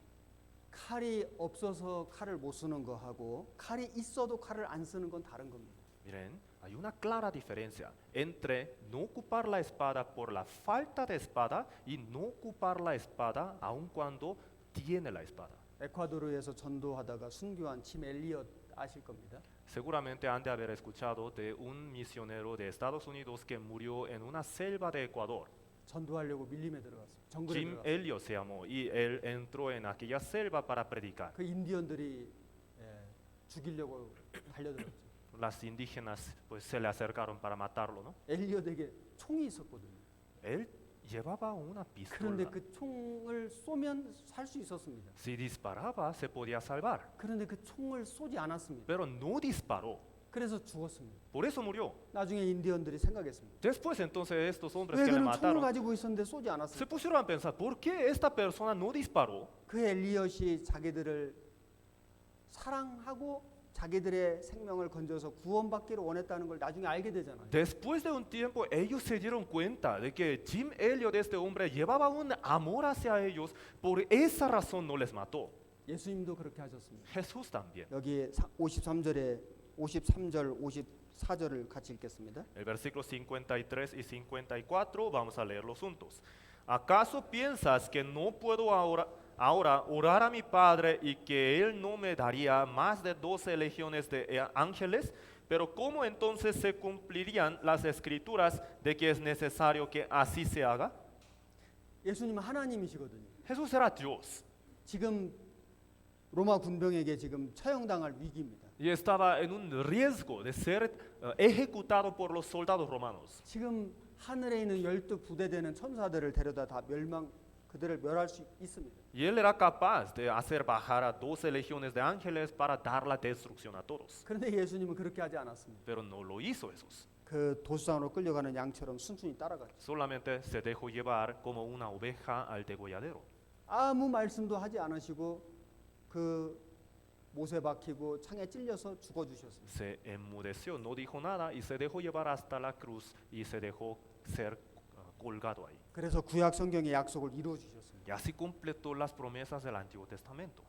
칼이 없어서 칼을 못 쓰는 거하고 칼이 있어도 칼을 안 쓰는 건 다른 겁니다.
Miren, hay una clara diferencia entre no ocupar la espada por la falta de espada y no ocupar la espada aun cuando tiene la espada.
에콰도르에서 전도하다가 순교한 짐 엘리엇 아실 겁니다.
Seguramente han de haber escuchado de un misionero de Estados Unidos que murió en una selva de Ecuador.
전도하려고 밀림에 들어갔어요. 정글에
Jim
들어갔어요.
Elliot se llamó y él entró en aquella selva para predicar.
그 인디언들이 죽이려고 달려들었죠.
Las indígenas pues se le acercaron para matarlo, ¿no?
엘리엇에게 총이 있었거든요.
Él llevaba una
그런데
pistola.
그 총을 쏘면 살 수 있었습니다.
Si disparaba se podía salvar,
그런데 그 총을 쏘지 않았습니다.
pero no disparó.
그래서 죽었습니다.
Por eso murió.
나중에 인디언들이 생각했습니다.
Después entonces estos hombres
왜
que le
그는 총을
mataron
가지고 있었는데 쏘지
se
않았을까?
pusieron a pensar, ¿por qué esta persona no disparó?
그 엘리엇이 자기들을 사랑하고 자기들의 생명을 건져서 구원받기를 원했다는 걸 나중에 알게 되잖아요.
Después de un tiempo ellos se dieron cuenta de que Jim Elliot, este hombre, llevaba un amor hacia ellos, por esa razón no les mató.
예수님도 그렇게 하셨습니다.
Jesús también.
여기 53절에 53절 54절을 같이 읽겠습니다.
El versículo 53 y 54 vamos a leerlos juntos. ¿Acaso piensas que no puedo ahora orar a mi Padre y que Él no me daría más de 12 legiones de ángeles? Pero ¿cómo entonces se cumplirían las escrituras de que es necesario que así se haga?
예수님은 하나님이시거든요.
Jesús era Dios
지금 로마 군병에게 지금 처형당할 위기입니다.
y estaba en un riesgo de ser ejecutado por los soldados romanos.
지금 하늘에 있는 12부대 되는 천사들을 데려다 다 그들을 멸할 수 있습니다.
Y él era capaz de hacer bajar a 12 legiones de ángeles para dar la destrucción a todos.
그런데 예수님은 그렇게 하지 않았습니다.
Pero no lo hizo Jesús.
그 도수장으로 끌려가는 양처럼 순순히 따라갔죠.
Solamente se dejó llevar como una oveja al degolladero.
아무 말씀도 하지 않으시고 그 못에 박히고 창에 찔려서 죽어주셨습니다.
Se enmudeció, no dijo nada y se dejó llevar hasta la cruz y se dejó ser colgado ahí.
그래서 구약 성경의 약속을 이루어 주셨습니다.
Y así completó las promesas del Antiguo Testamento.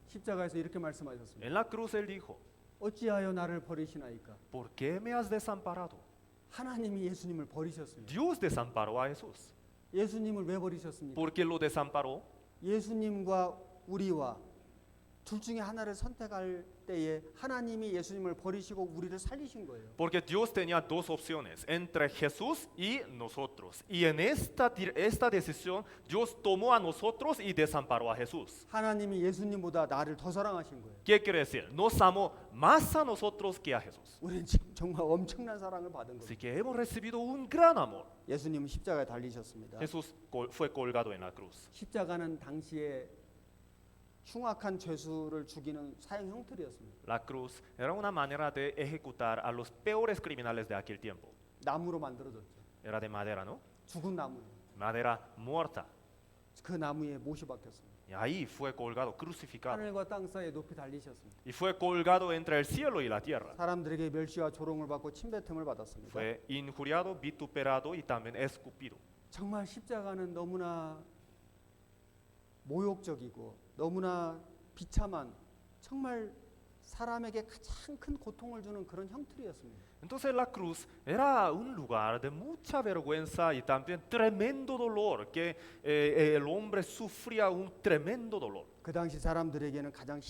십자가에서 이렇게 말씀하셨습니다.
En la cruz él dijo,
어찌하여 나를 버리시나이까?
¿por qué me has desamparado?
하나님이 예수님을 버리셨습니다.
Dios desamparó a Jesús.
예수님을 왜 버리셨습니까?
¿Por qué lo desamparó?
예수님과 우리와 둘 중에 하나를 선택할 때에 하나님이 예수님을 버리시고 우리를 살리신 거예요.
Porque Dios tenía dos opciones, entre Jesús y nosotros. Y en esta decisión, Dios tomó a nosotros y desamparó a Jesús.
하나님이 예수님보다 나를 더 사랑하신 거예요.
¿Qué quiere decir? Nos amó más a nosotros que a Jesús.
우리는 지금 정말 엄청난 사랑을 받은 거예요.
Así que hemos recibido un gran amor.
예수님은 십자가에 달리셨습니다.
Jesús fue colgado en la cruz.
십자가는 당시에 흉악한 죄수를 죽이는 사형 형틀이었습니다.
La cruz era una manera de ejecutar a los peores criminales de aquel tiempo.
나무로 만들어졌죠.
Era de madera, ¿no?
죽은 나무.
Madera muerta.
그 나무에 못이 박혔습니다.
Y ahí fue colgado, crucificado.
하늘과 땅 사이에 높이 달리셨습니다.
Y fue colgado entre el cielo y la tierra.
사람들에게 멸시와 조롱을 받고 침뱉음을 받았습니다.
Fue injuriado, vituperado y también escupido.
정말 십자가는 너무나 모욕적이고 너무나 비참한 정말 사람에게 가장 큰 고통을 주는 그런 형틀이었습니다.
Entonces la cruz era un lugar de mucha vergüenza y también tremendo dolor, que el hombre sufría un tremendo dolor.
그 당시 사람들에게는 가장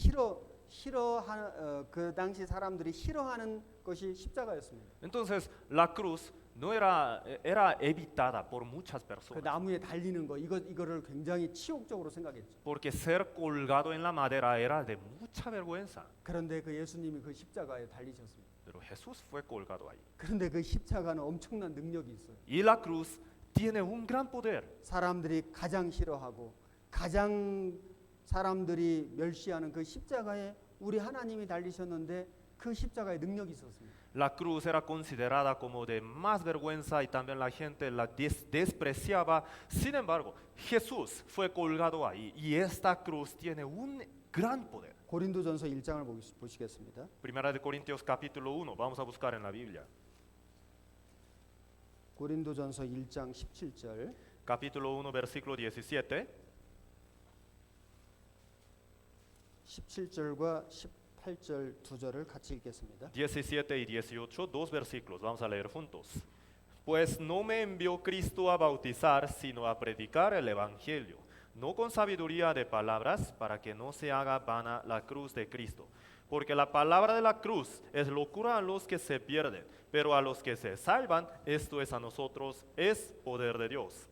그 당시 사람들이 싫어하는 것이 십자가였습니다.
Entonces la cruz no era evitada por muchas
그
personas,
나무에 달리는 거 이거를 굉장히 치욕적으로 생각했죠.
porque ser colgado en la madera era de mucha vergüenza.
그런데 그 예수님이 그 십자가에 달리셨습니다.
Pero Jesús fue colgado ahí.
그런데 그 십자가는 엄청난 능력이 있어요.
Y la cruz tiene un gran poder.
사람들이 가장 싫어하고 가장 사람들이 멸시하는 그 십자가에 우리 하나님이 달리셨는데 그 십자가에 능력이 있었습니다.
La cruz era considerada como de más vergüenza y también la gente la despreciaba. Sin embargo, Jesús fue colgado ahí y esta cruz tiene un gran poder.
고린도전서 1장을 보시겠습니다.
Primera de Corintios capítulo 1, vamos a buscar en la Biblia.
고린도전서 1장 17절.
Capítulo 1, versículo 17.
17절과 18절 두 절을 같이 읽겠습니다.
17 y 18, dos versículos, vamos a leer juntos. Pues no me envió Cristo a bautizar, sino a predicar el Evangelio, no con sabiduría de palabras, para que no se haga vana la cruz de Cristo. Porque la palabra de la cruz es locura a los que se pierden, pero a los que se salvan, esto es a nosotros, es poder de Dios.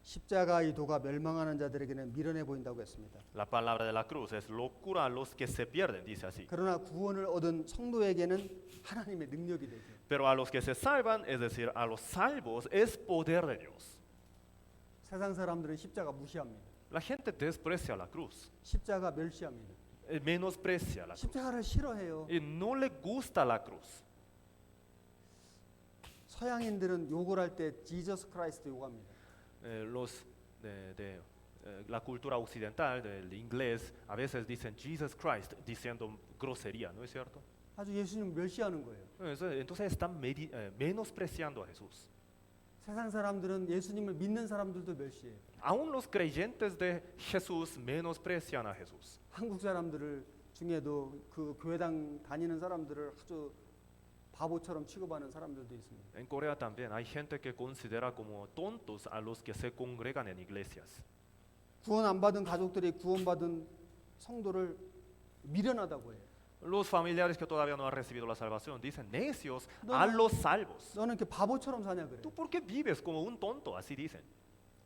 십자가의 도가 멸망하는 자들에게는 미련해 보인다고 했습니다.
La palabra de la cruz es locura a los que se pierden, dice así.
그러나 구원을 얻은 성도에게는 하나님의 능력이 되죠.
Pero a los que se salvan, es decir, a los salvos, es poder de Dios.
세상 사람들은 십자가 무시합니다.
La gente desprecia la cruz,
십자가 멸시합니다.
menosprecia la cruz.
십자가를 싫어해요.
Y no le gusta la cruz.
서양인들은 욕을 할 때 지저스 크라이스트 욕합니다.
Los de la cultura occidental, del inglés, a veces dicen Jesus Christ, diciendo grosería, ¿no es cierto?
아주 예수님 멸시하는 거예요.
Entonces están menospreciando a Jesús.
세상 사람들은 예수님을 믿는 사람들도 멸시해요.
Aún los creyentes de Jesús menosprecian a Jesús.
한국 사람들을 중에도 그 교회당 다니는 사람들을 아주 바보처럼 취급하는 사람들도 있습니다.
En Corea también hay gente que considera como tontos a los que se congregan en iglesias.
구원 안 받은 가족들이 구원받은 성도를 미련하다고 해요.
Los familiares que todavía no han recibido la salvación dicen necios
No,
a
no.
los salvos.
너는 이렇게 바보처럼 사냐 그래.
¿Tú por qué vives como un tonto? Así dicen.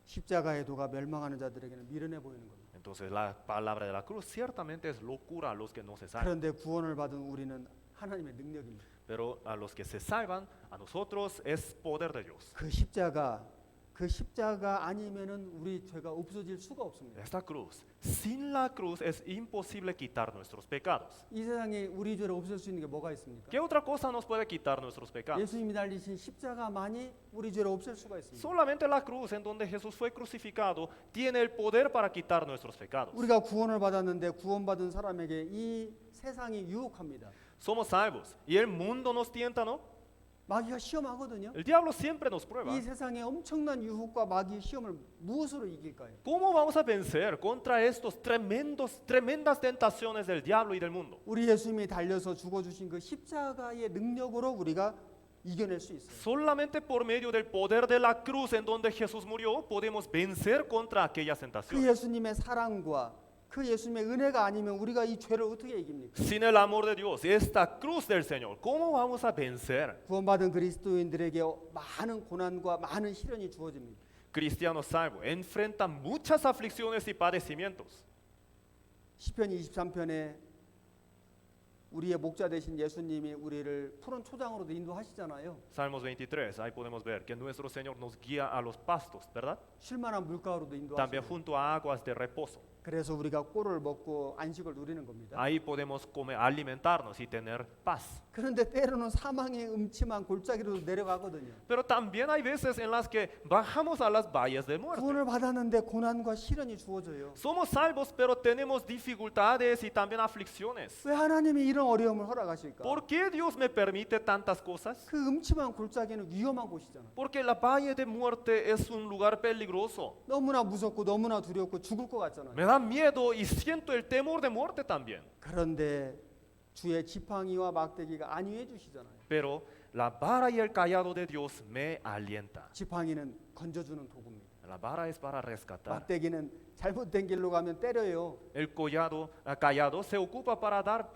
십자가의 도가 멸망하는 자들에게는 미련해 보이는 겁니다.
Entonces la palabra de la cruz ciertamente es locura a los que no se salvan.
그런데 구원을 받은 우리는 하나님의 능력입니다.
Pero a los que se salvan, a nosotros es poder de Dios.
그 십자가 아니면은 우리 죄가 없어질 수가 없습니다.
Esta cruz, sin la cruz es imposible quitar nuestros pecados.
이 세상에 우리 죄를 없앨 수 있는 게 뭐가 있습니까?
¿Qué otra cosa nos puede quitar nuestros pecados?
예수님이 달리신 십자가만이 우리 죄를 없앨 수가 있습니다.
Solamente la cruz en donde Jesús fue crucificado tiene el poder para quitar nuestros pecados.
우리가 구원을 받았는데 구원받은 사람에게 이 세상이 유혹합니다.
Somos salvos y el mundo nos tienta, ¿no?
마귀가 시험하거든요.
El diablo siempre nos prueba.
이 세상의 엄청난 유혹과 마귀의 시험을 무엇으로 이길까요?
¿Cómo vamos a vencer contra estos tremendas tentaciones del diablo y del mundo?
우리 예수님이 달려서 죽어주신 그 십자가의 능력으로 우리가 이겨낼 수 있어요.
Solamente por medio del poder de la cruz en donde Jesús murió podemos vencer contra aquellas
그
tentaciones.
예수님의 사랑과 그 예수님의 은혜가 아니면 우리가 이 죄를 어떻게 이깁니까?
Sin el amor de Dios, esta cruz del Señor, ¿cómo vamos a vencer?
구원받은 그리스도인들에게 많은 고난과 많은 시련이 주어집니다.
Cristianos salvos enfrentan muchas aflicciones y padecimientos.
시편 23편에 우리의 목자 되신 예수님이 우리를 푸른 초장으로도 인도하시잖아요.
Salmos 23, ahí podemos ver que nuestro Señor nos guía a los pastos, ¿verdad?
쉴만한 물가로도
También
인도하시고
junto a aguas de reposo.
그래서 우리가 꼴을 먹고 안식을 누리는 겁니다.
Ahí podemos comer, alimentarnos y tener paz.
그런데 때로는 사망의 음침한 골짜기로 내려가거든요.
Pero también hay veces en las que bajamos a las valles de muerte.
구원을 받았는데 고난과 시련이 주어져요.
Somos salvos, pero tenemos dificultades y también aflicciones.
왜 하나님이 이런 어려움을 허락하실까?
¿Por qué Dios me permite tantas cosas?
그 음침한 골짜기는 위험한 곳이잖아요.
Porque la valle de muerte es un lugar peligroso.
너무나 무섭고 너무나 두렵고 죽을 것 같잖아요.
Me da miedo y siento el temor de muerte también.
그런데 주의 지팡이와 막대기가 안위해 주시잖아요.
Pero la vara y el callado de Dios me alienta.
지팡이는 건져주는 도구입니다.
La vara es para rescatar.
막대기는 잘못된 길로 가면 때려요.
El callado se ocupa para dar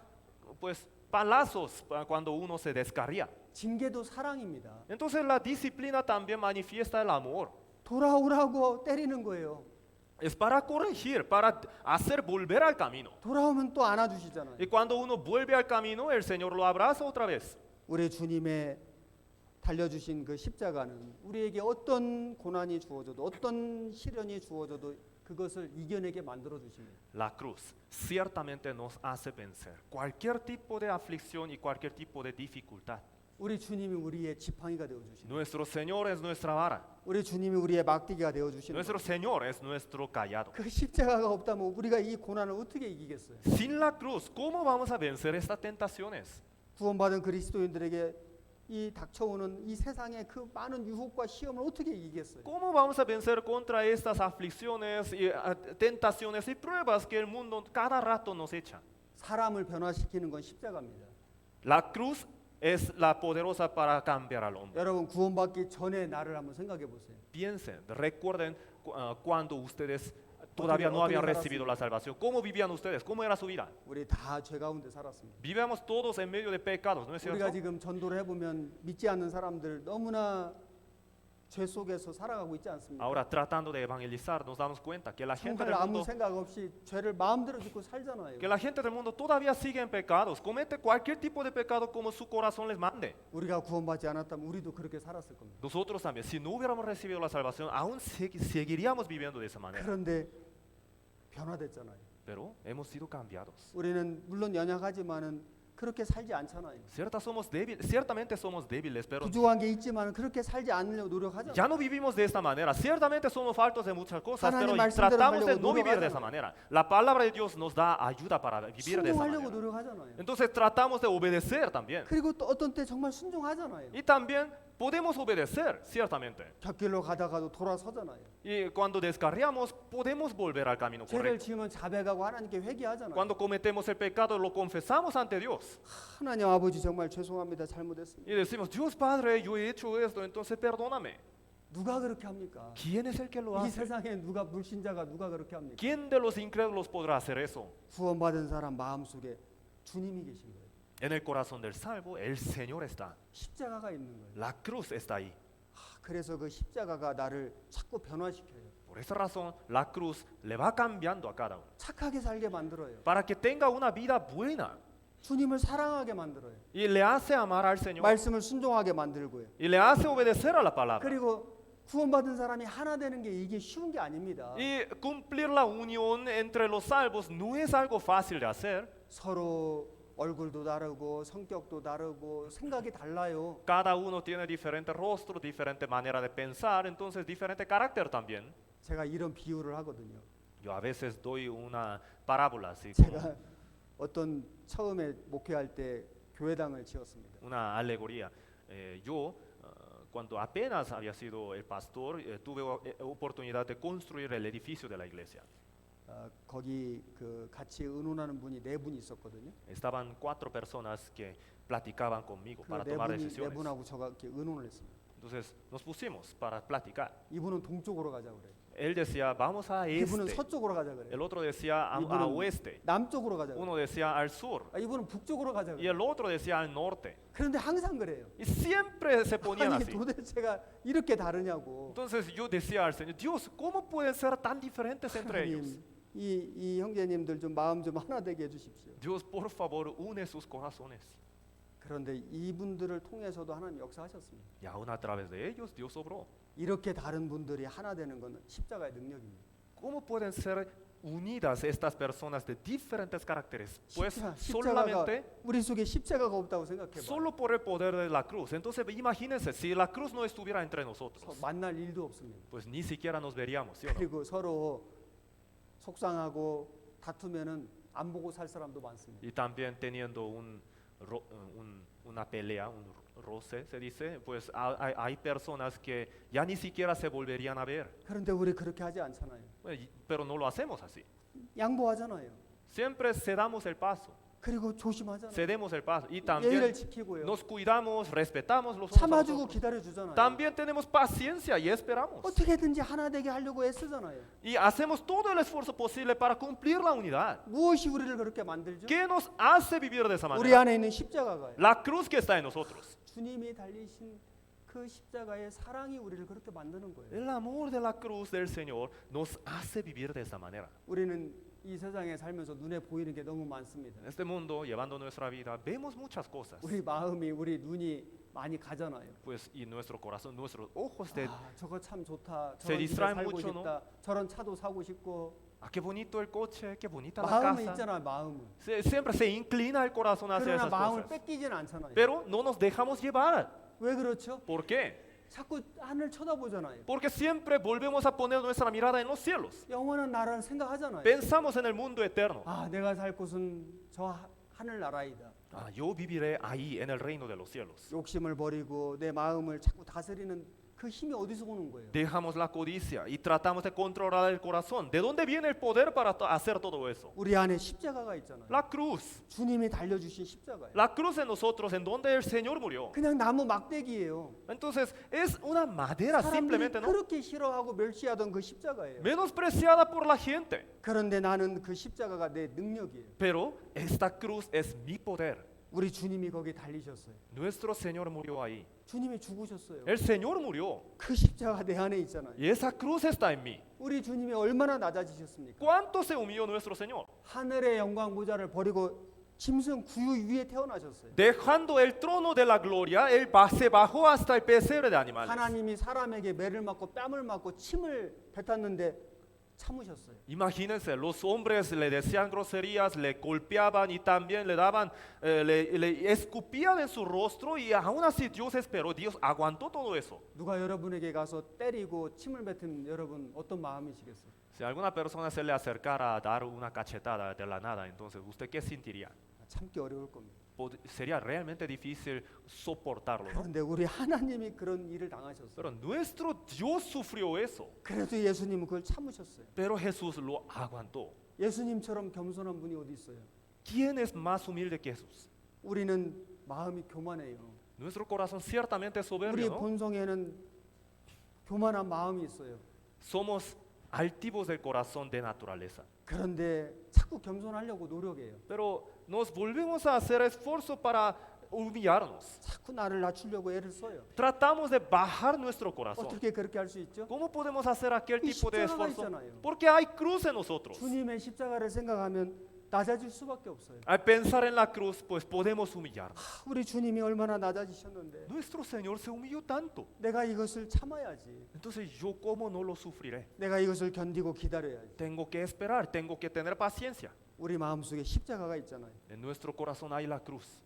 pues palazos cuando uno se descarría.
징계도 사랑입니다.
Entonces la disciplina también manifiesta el amor.
돌아오라고 때리는 거예요.
Es para corregir, para hacer volver al camino.
돌아오면 또 안아주시잖아요.
Y cuando uno vuelve al camino, el Señor lo abraza otra vez.
우리 주님의 달려주신 그 십자가는 우리에게 어떤 고난이 주어져도 어떤 시련이 주어져도 그것을 이겨내게 만들어 주십니다.
La cruz ciertamente nos hace vencer cualquier tipo de aflicción y cualquier tipo de dificultad.
우리 주님이 우리의 지팡이가 되어 주십니다.
Nuestro Señor es nuestra vara.
우리 주님이 우리의 막대기가 되어 주시는
Nuestro Señor es nuestro callado.
그 십자가가 없다면 우리가 이 고난을 어떻게 이기겠어요?
Sin la cruz, ¿cómo vamos a vencer estas tentaciones?
구원받은 그리스도인들에게 이 닥쳐오는 이 세상의 그 많은 유혹과 시험을 어떻게 이기겠어요?
¿Cómo vamos a vencer contra estas aflicciones y tentaciones y pruebas que el mundo cada rato nos echa?
사람을 변화시키는 건 십자가입니다.
La cruz es la poderosa para cambiar al hombre.
여러분 구원받기 전에 나를 한번 생각해 보세요.
Piensen, recuerden cuando ustedes todavía no habían recibido la salvación. ¿Cómo vivían ustedes? ¿Cómo era su vida?
우리 다 죄 가운데 살았습니다.
Vivíamos todos en medio de pecados, ¿no es
우리가
cierto?
지금 전도를 해보면 믿지 않는 사람들 너무나 죄 속에서 살아가고 있지 않습니까?
Ahora tratando de evangelizar nos damos cuenta que la gente
정말
del
아무
mundo
생각 없이 죄를 마음대로 짓고 살잖아요.
que la gente del mundo todavía sigue en pecados, comete cualquier tipo de pecado como su corazón les mande.
우리가 구원받지 않았다면 우리도 그렇게 살았을 겁니다.
Nosotros también, si no hubiéramos recibido la salvación, aún seguiríamos viviendo de esa manera.
그런데 변화됐잖아요.
Pero hemos sido cambiados.
우리는 물론 연약하지만은 그렇게 살지 않잖아요.
Ciertamente somos débiles, pero
부족한 게 있지만 그렇게 살지 않으려고 노력하잖아요.
ya no vivimos de esta manera. Ciertamente somos faltos de muchas cosas, pero
하나님 말씀대로
tratamos de
하려고
no vivir de
노력하잖아요.
esa manera. La palabra de Dios nos da ayuda para vivir de esa
순종하려고
manera.
노력하잖아요.
Entonces tratamos de obedecer también.
그리고 또 어떤 때 정말 순종하잖아요.
Y también podemos obedecer, ciertamente.
곁길로 가다가도 돌아서잖아요.
Y cuando descarriamos, podemos volver al camino
죄를
correcto.
지으면 자백하고 하나님께 회개하잖아요.
Cuando cometemos el pecado, lo confesamos ante Dios.
하나님 아버지 정말 죄송합니다. 잘못했습니다.
Y decimos, Dios Padre, yo he hecho esto, entonces perdóname.
누가 그렇게 합니까?
¿Quién es el que lo
이
hace?
세상에 누가 불신자가 누가 그렇게 합니까?
¿Quién de los incrédulos podrá hacer eso?
구원받은 사람 마음속에 주님이 계신 거예요.
En el corazón del salvo, el Señor está.
십자가가 있는 거예요.
La cruz está ahí.
그래서 그 십자가가 나를 자꾸 변화시켜요.
Por esa razón, la cruz le va cambiando a cada uno.
착하게 살게 만들어요.
Para que tenga una vida buena.
주님을 사랑하게 만들어요.
Y le hace amar al Señor.
말씀을 순종하게 만들고요.
Y le hace obedecer a la palabra.
그리고 구원받은 사람이 하나 되는 게 이게 쉬운 게 아닙니다.
Y cumplir la unión entre los salvos no es algo fácil de hacer.
서로 얼굴도 다르고 성격도 다르고 생각이 달라요.
Cada uno tiene diferente rostro, diferente manera de pensar, entonces diferente carácter también.
제가 이런 비유를 하거든요.
Yo a veces doy una parábola, así como
제가 어떤 처음에 목회할 때 교회당을 지었습니다.
una alegoría. Yo, cuando apenas había sido el pastor, tuve oportunidad de construir el edificio de la iglesia.
거기 그 같이 의논하는 분이 네 분이 있었거든요.
Estaban 4 personas que platicaban conmigo para
네
tomar
분이 네
decisiones.
분하고 저가 이렇게 의논을 했습니다.
Entonces nos pusimos para platicar.
이분은 동쪽으로 가자 그래요.
Él decía, vamos a
이분은
este.
서쪽으로 가자 그래요.
El otro decía, a
이분은
oeste.
남쪽으로 가자 그래요.
Uno decía al sur.
이분은 북쪽으로 가자
Y
그래요.
el otro decía al norte.
그런데 항상 그래요.
Y siempre se ponían
아니
así.
도대체가 이렇게 다르냐고.
Entonces yo decía al Señor, Dios, ¿cómo pueden ser tan diferentes entre ellos?
하나님, 이 형제님들 좀 마음 좀 하나 되게 해주십시오.
Dios, por favor, une sus corazones.
그런데 이분들을 통해서도 하나님 역사하셨습니다.
Y aún a través de ellos, Dios obró.
이렇게 다른 분들이 하나 되는 것은 십자가의 능력입니다.
¿Cómo pueden ser unidas estas personas de diferentes caracteres? Pues
십자가가
solamente,
우리 속에 십자가가 없다고 생각해봐.
solo por el poder de la cruz. Entonces imagínense, si la cruz no estuviera entre nosotros,
만날 일도 없습니다.
pues ni siquiera nos veríamos, ¿sí o no?
그리고 서로 속상하고 다투면은 안 보고 살 사람도 많습니다.
Y también teniendo una pelea, un roce, se dice, pues hay personas que ya ni siquiera se volverían a ver.
그런데 우리 그렇게 하지 않잖아요.
Pero no lo hacemos así.
양보하잖아요.
Siempre cedamos el paso,
그리고 조심하잖아요.
cedemos el paso y
예의를
también
지키고요.
nos cuidamos, respetamos los unos a los
참아주고
otros.
기다려주잖아요.
También tenemos paciencia y esperamos.
어떻게든지 하나 되게 하려고 애쓰잖아요.
Y hacemos todo el esfuerzo posible para cumplir la unidad.
무엇이 우리를 그렇게 만들죠?
¿Qué nos hace vivir de esa
우리
manera?
안에 있는 십자가가요.
La cruz que está en nosotros.
주님이 달리신 그 십자가의 사랑이 우리를 그렇게 만드는 거예요.
El amor de la cruz del Señor nos hace vivir de esa manera.
우리는 이 세상에 살면서 눈에 보이는 게 너무 많습니다.
En este mundo, llevando nuestra vida, vemos muchas cosas.
우리 마음이 우리 눈이 많이 가잖아요.
Pues y nuestro corazón, nuestros ojos de
저거 참 좋다.
Se
저런 집에
distraen
살고
mucho,
싶다. 저런 차도 사고 싶고.
qué bonito el coche, qué bonita la
마음은
casa.
있잖아요. 마음은.
Siempre se inclina el corazón hacia
그러나
esas
마음을
cosas.
뺏기진 않잖아요.
Pero no nos dejamos llevar.
왜 그렇죠?
¿Por qué?
자꾸 하늘 쳐다보잖아요.
Porque siempre volvemos a poner nuestra mirada en los cielos.
영원한 나라를 생각하잖아요.
Pensamos en el mundo eterno.
내가 살 곳은 저 하늘 나라이다.
Yo viviré ahí en el reino de los cielos.
욕심을 버리고 내 마음을 자꾸 다스리는 그 힘이 어디서 오는 거예요?
Dejamos la codicia y tratamos de controlar el corazón. ¿De dónde viene el poder para hacer todo eso?
우리 안에 십자가가 있잖아요.
La cruz.
주님이 달려주신 십자가예요.
La cruz en nosotros, en donde el Señor murió.
그냥 나무 막대기예요.
Entonces es una madera
사람들이
simplemente, ¿no?
그렇게 싫어하고 멸시하던 그 십자가예요.
Menospreciada por la gente.
그런데 나는 그 십자가가 내 능력이에요.
Pero esta cruz es mi poder.
우리 주님이 거기 달리셨어요.
Nuestro Señor murió ahí.
주님이 죽으셨어요.
El Señor murió.
그 십자가 내 안에 있잖아요.
Y esa cruz está en mí.
우리 주님이 얼마나 낮아지셨습니까?
¿Cuánto se humilló nuestro Señor?
하늘의 영광 모자를 버리고 짐승 구유 위에 태어나셨어요.
Dejando el trono de la gloria, Él se bajó hasta el pesebre de animales.
하나님이 사람에게 매를 맞고 뺨을 맞고 침을 뱉었는데 참으셨어요.
Imagínense, los hombres le decían groserías, le golpeaban y también le daban, le escupían en su rostro y aún así Dios esperó, Dios aguantó todo eso.
누가 여러분에게 가서 때리고 침을 뱉은 여러분 어떤 마음이시겠어요?
Si alguna persona se le acercara a dar una cachetada de la nada, entonces ¿usted qué sentiría?
참기 어려울 겁니다.
Sería realmente difícil soportarlo, ¿no?
그런데 우리 하나님이 그런 일을 당하셨어요.
Pero nuestro Dios sufrió eso,
그래도 예수님은 그걸 참으셨어요.
pero Jesús lo aguantó.
예수님처럼 겸손한 분이 어디 있어요?
¿Quién es más humilde que Jesús?
우리는 마음이 교만해요.
Nuestro corazón ciertamente es
우리
soberbio, ¿no?
본성에는 교만한 마음이 있어요.
Somos altivos del corazón de naturaleza.
그런데 자꾸 겸손하려고 노력해요.
Pero nos volvemos a hacer esfuerzo para humillarnos.
자꾸 나를 낮추려고 애를 써요.
Tratamos de bajar nuestro corazón.
어떻게 그렇게 할 수 있죠?
¿Cómo podemos hacer aquel
이
tipo de
십자가가
esfuerzo?
있잖아요.
Porque hay cruz en nosotros.
주님의 십자가를 생각하면 낮아질 수밖에 없어요.
Al pensar en la cruz, pues podemos humillarnos.
우리 주님이 얼마나 낮아지셨는데
Nuestro Señor se humilló tanto.
내가 이것을 참아야지.
Entonces yo cómo no lo sufriré.
내가 이것을 견디고 기다려야지.
Tengo que esperar, tengo que tener paciencia.
우리 마음속에 십자가가 있잖아요.
En nuestro corazón hay la cruz.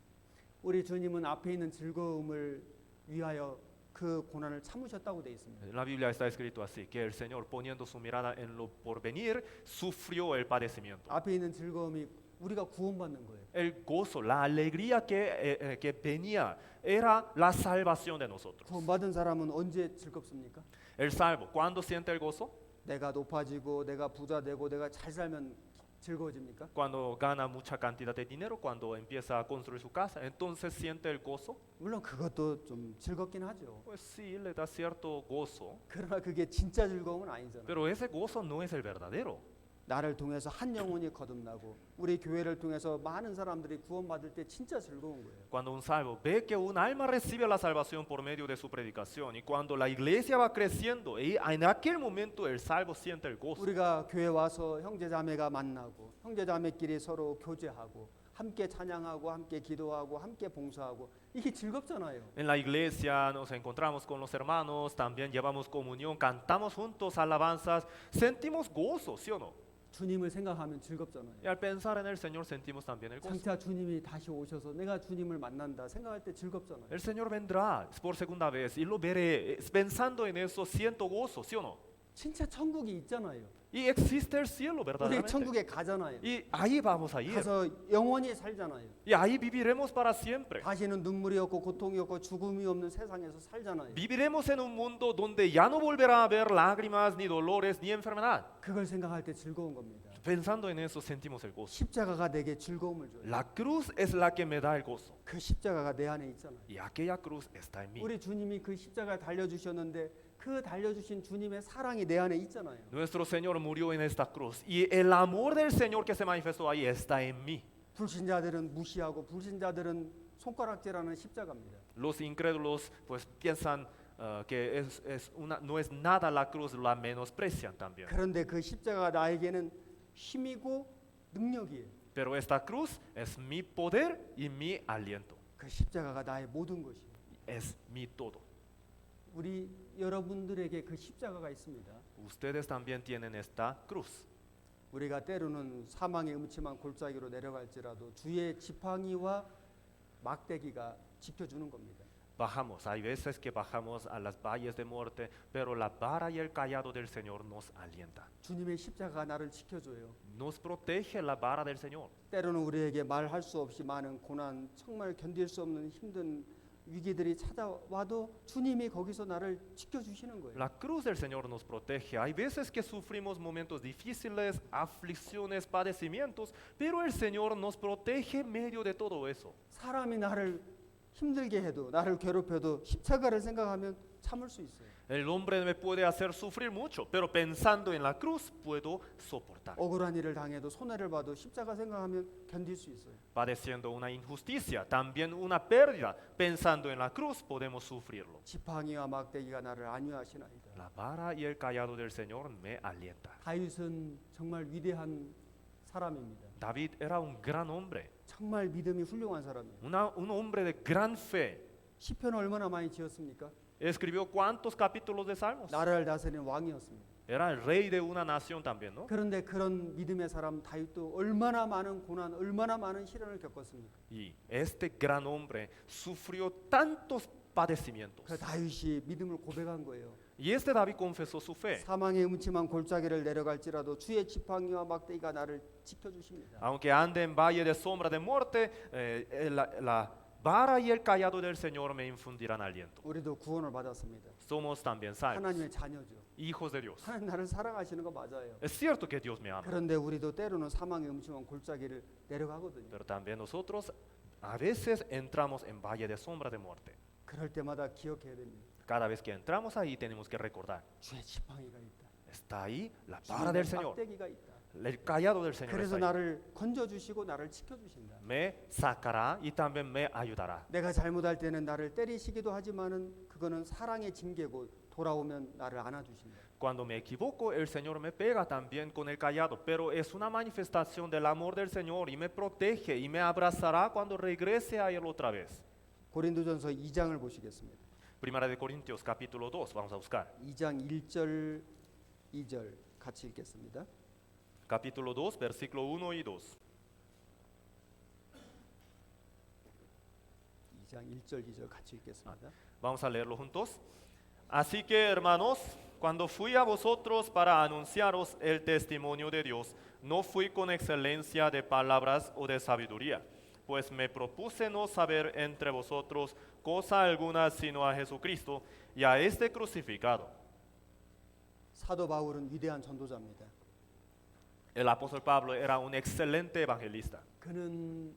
우리 주님은 앞에 있는 즐거움을 위하여 그 고난을 참으셨다고 돼 있습니다.
En la Biblia está escrito así, que el Señor poniendo su mirada en lo porvenir, sufrió el padecimiento.
앞에 있는 즐거움이 우리가 구원받는 거예요.
El gozo, la alegría que venía era la salvación de nosotros.
구원받은 사람은 언제 즐겁습니까?
El salvo, ¿cuándo siente el gozo?
내가 높아지고 내가 부자 되고 내가 잘 살면 즐거워집니까?
Cuando gana mucha cantidad de dinero, cuando empieza a construir su casa, entonces siente el gozo.
물론 그것도 좀 즐겁긴 하죠.
Pues sí, le da cierto gozo,
그러나 그게 진짜 즐거움은 아니잖아요.
pero ese gozo no es el verdadero.
나를 통해서 한 영혼이 거듭나고 우리 교회를 통해서 많은 사람들이 구원받을 때 진짜 즐거운 거예요.
Cuando un salvo ve que un alma recibe la salvación por medio de su predicación y cuando la iglesia va creciendo, y en aquel momento el salvo siente el gozo.
우리가 교회 와서 형제자매가 만나고 형제자매끼리 서로 교제하고 함께 찬양하고 함께 기도하고 함께 봉사하고 이게 즐겁잖아요.
En la iglesia nos encontramos con los hermanos, también llevamos comunión, cantamos juntos alabanzas, sentimos gozo, ¿sí o no?
주님을 생각하면 즐겁잖아요.
Y al pensar en el Señor sentimos también el gozo.
장차 주님이 다시 오셔서 내가 주님을 만난다 생각할 때 즐겁잖아요.
El Señor vendrá por segunda vez y lo veré. Pensando en eso siento gozo, ¿sí o no?
진짜 천국이 있잖아요.
Y existe el cielo
우리
verdaderamente.
천국에 가잖아요.
Y ahí vamos a ir.
가서 영원히 살잖아요.
Y ahí viviremos para siempre.
다시는 눈물이 없고 고통이 없고 죽음이 없는 세상에서 살잖아요.
Viviremos en un mundo donde ya no volverá a haber lágrimas, ni dolores, ni enfermedad.
그걸 생각할 때 즐거운 겁니다.
Pensando en eso sentimos el gozo.
십자가가 내게 즐거움을 줘요.
La cruz es la que me da el gozo.
그 십자가가 내 안에 있잖아요.
Y aquella cruz está en mí.
우리 주님이 그 십자가에 달려주셨는데 그 달려주신 주님의 사랑이 내 안에 있잖아요.
Nuestro Señor murió en esta cruz y el amor del Señor que se manifestó ahí está en mí.
불신자들은 무시하고 불신자들은 손가락질하는 십자가입니다.
Los incrédulos pues piensan que no es nada la cruz, la menosprecian también.
그런데 그 십자가가 나에게는 힘이고 능력이에요.
Pero esta cruz es mi poder y mi aliento.
그 십자가가 나의 모든 것이에요.
Es mi todo.
우리 여러분들에게 그 십자가가 있습니다.
Ustedes también tienen esta cruz.
우리가 때로는 사망의 음침한 골짜기로 내려갈지라도 주의 지팡이와 막대기가 지켜주는 겁니다.
Bajamos, hay veces que bajamos a las valles de muerte, pero la vara y el cayado del Señor nos alienta.
주님의 십자가가 나를 지켜줘요.
Nos protege la vara del Señor.
때로는 우리에게 말할 수 없이 많은 고난, 정말 견딜 수 없는 힘든 위기들이 찾아와도 주님이 거기서 나를 지켜주시는 거예요.
La cruz del Señor nos protege. Hay veces que sufrimos momentos difíciles, aflicciones, padecimientos, pero el Señor nos protege en medio de todo eso.
사람이 나를 힘들게 해도 나를 괴롭혀도 십자가를 생각하면 참을 수 있어요.
El hombre me puede hacer sufrir mucho, pero pensando en la cruz puedo soportar.
억울한 일을 당해도 손해를 봐도 십자가 생각하면 견딜 수 있어요.
Padeciendo una injusticia, también una pérdida, pensando en la cruz podemos sufrirlo.
지팡이와 막대기가 나를 안위하시나이다.
La vara y el cayado del Señor me alienta.
다윗은 정말 위대한 사람입니다.
David era un gran hombre,
정말 믿음이 훌륭한 사람이에요.
un hombre de gran fe.
시편을 얼마나 많이 지었습니까?
Escribió cuántos capítulos de Salmos.
나라를 다스리는 왕이었습니다.
Era el rey de una nación también, ¿no?
그런데 그런 믿음의 사람 다윗도 얼마나 많은 고난, 얼마나 많은 시련을 겪었습니까?
Y este gran hombre sufrió tantos padecimientos.
그 다윗이 믿음을 고백한 거예요.
Y este David confesó su fe.
사망의 음침한 골짜기를 내려갈지라도 주의 지팡이와 막대기가 나를 지켜주십니다.
Aunque ande en valle de sombra de muerte, la vara y el cayado del Señor me infundirán aliento.
우리도 구원을 받았습니다.
Somos también salvos,
하나님의 자녀죠.
hijos de Dios.
하나님 나를 사랑하시는 거 맞아요.
Es cierto que Dios me ama,
그런데 우리도 때로는 사망의 음침한 골짜기를 내려가거든요.
pero también nosotros a veces entramos en valle de sombra de muerte.
그럴 때마다 기억해야 됩니다.
Cada vez que entramos ahí tenemos que recordar,
주의 지팡이가 있다.
está ahí la vara del
주님의
Señor,
막대기가 있다.
el cayado del Señor
그래서
está ahí.
나를 건져주시고 나를 지켜주신다.
Me sacará y también me ayudará.
내가 잘못할 때는 나를 때리시기도 하지만은 그거는 사랑의 징계고 돌아오면 나를 안아주신다.
Cuando me equivoco, el Señor me pega también con el cayado, pero es una manifestación del amor del Señor y me protege y me abrazará cuando regrese a Él otra vez.
고린도전서 2장을 보시겠습니다.
Primera de Corintios capítulo 2, vamos a buscar.
2장 1절 2절 같이 읽겠습니다.
Capítulo 2, versículo 1 y 2.
2장 1절 2절 같이 읽겠습니다.
Vamos a leerlo juntos. Así que, hermanos, cuando fui a vosotros para anunciaros el testimonio de Dios, no fui con excelencia de palabras o de sabiduría, pues me propuse no saber entre vosotros cosa alguna sino a Jesucristo y a este crucificado.
사도 바울은 위대한 전도자입니다.
El apóstol Pablo era un excelente evangelista.
그는